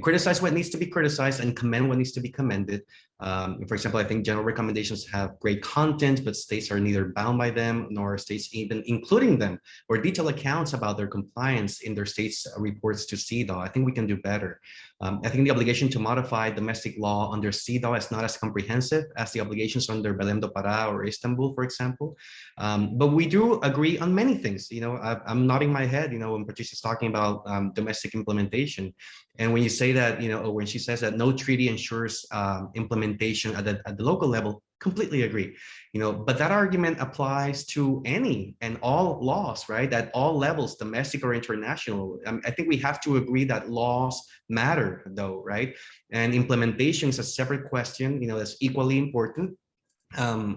criticize what needs to be criticized and commend what needs to be commended. For example, I think general recommendations have great content, but states are neither bound by them, nor are states even including them or detailed accounts about their compliance in their state's reports to CEDAW. I think we can do better. I think the obligation to modify domestic law under CEDAW is not as comprehensive as the obligations under Belém do Pará or Istanbul, for example. But we do agree on many things. I'm nodding my head, when Patricia's talking about domestic implementation. And when you say that, or when she says that no treaty ensures implementation at the local level, completely agree. But that argument applies to any and all laws, right? At all levels, domestic or international. I think we have to agree that laws matter, though, right? And implementation is a separate question, that's equally important.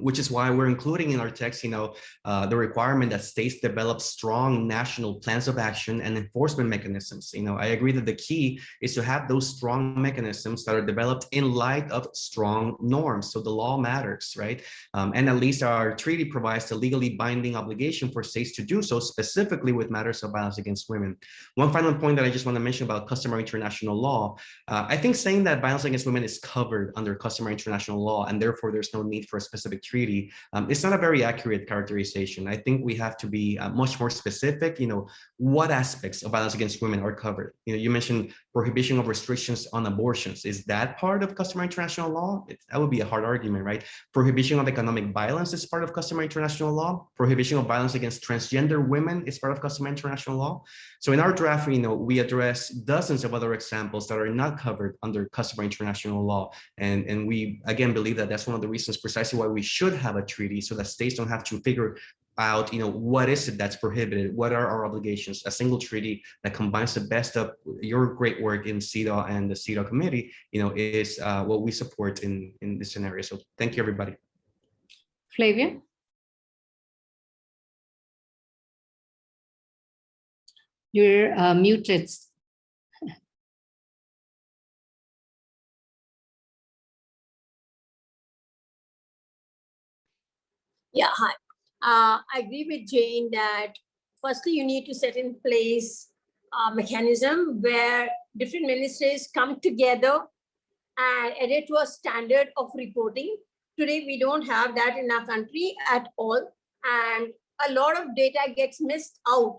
Which is why we're including in our text, the requirement that states develop strong national plans of action and enforcement mechanisms. I agree that the key is to have those strong mechanisms that are developed in light of strong norms. So the law matters, right? And at least our treaty provides a legally binding obligation for states to do so, specifically with matters of violence against women. One final point that I just want to mention about customary international law. I think saying that violence against women is covered under customary international law, and therefore there's no need for a specific treaty, it's not a very accurate characterization. I think we have to be much more specific, what aspects of violence against women are covered. You mentioned prohibition of restrictions on abortions. Is that part of customary international law? That would be a hard argument, right? Prohibition of economic violence is part of customary international law. Prohibition of violence against transgender women is part of customary international law. So in our draft, we address dozens of other examples that are not covered under customary international law. And we, again, believe that that's one of the reasons precisely why we should have a treaty, so that states don't have to figure out, what is it that's prohibited? What are our obligations? A single treaty that combines the best of your great work in CEDAW and the CEDAW committee, is what we support in this scenario. So thank you, everybody. Flavia? You're muted. Yeah, hi. I agree with Jane that firstly, you need to set in place a mechanism where different ministries come together and adhere to a standard of reporting. Today, we don't have that in our country at all. And a lot of data gets missed out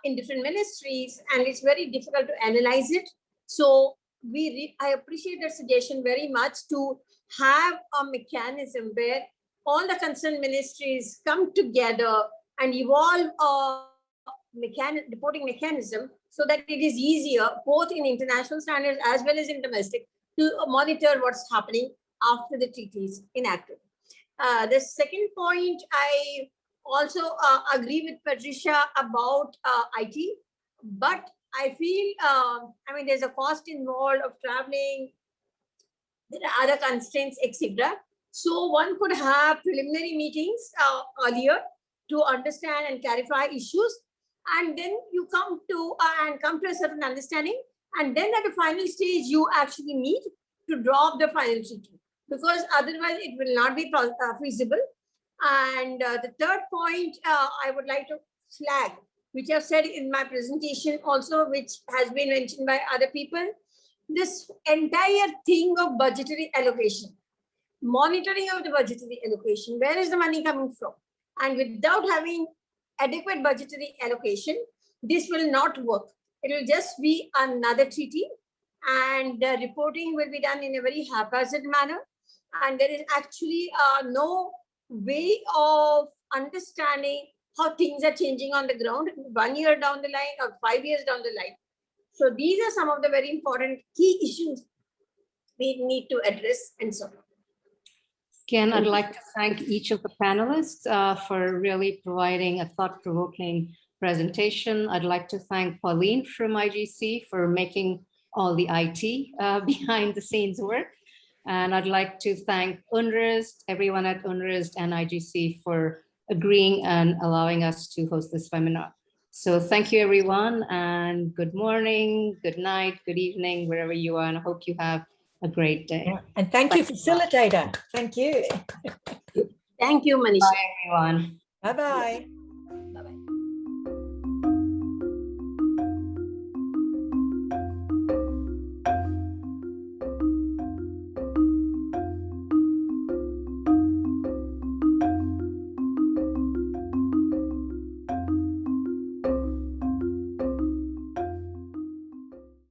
in different ministries, and it's very difficult to analyze it. So I appreciate that suggestion very much, to have a mechanism where all the concerned ministries come together and evolve a reporting mechanism so that it is easier, both in international standards as well as in domestic, to monitor what's happening after the treaty is enacted. The second point, I also agree with Patricia about IT, but I feel, I mean, there's a cost involved of traveling, there are other constraints, etc. So one could have preliminary meetings earlier to understand and clarify issues, and then you come to a certain understanding, and then at the final stage you actually meet to draw up the final treaty, because otherwise it will not be feasible. And the third point I would like to flag, which I've said in my presentation also, which has been mentioned by other people, this entire thing of budgetary allocation, monitoring of the budgetary allocation, where is the money coming from? And without having adequate budgetary allocation, this will not work. It will just be another treaty, and the reporting will be done in a very haphazard manner. And there is actually no way of understanding how things are changing on the ground 1 year down the line or 5 years down the line. So these are some of the very important key issues we need to address, and so on. Again, I'd like to thank each of the panelists for really providing a thought-provoking presentation. I'd like to thank Pauline from IGC for making all the IT behind the scenes work. And I'd like to thank UNRISD, everyone at UNRISD and IGC for agreeing and allowing us to host this webinar. So thank you, everyone, and good morning, good night, good evening, wherever you are, and I hope you have a great day. Yeah. And thank you, facilitator. Thank you. Thank you, Manisha. Bye, everyone. Bye-bye.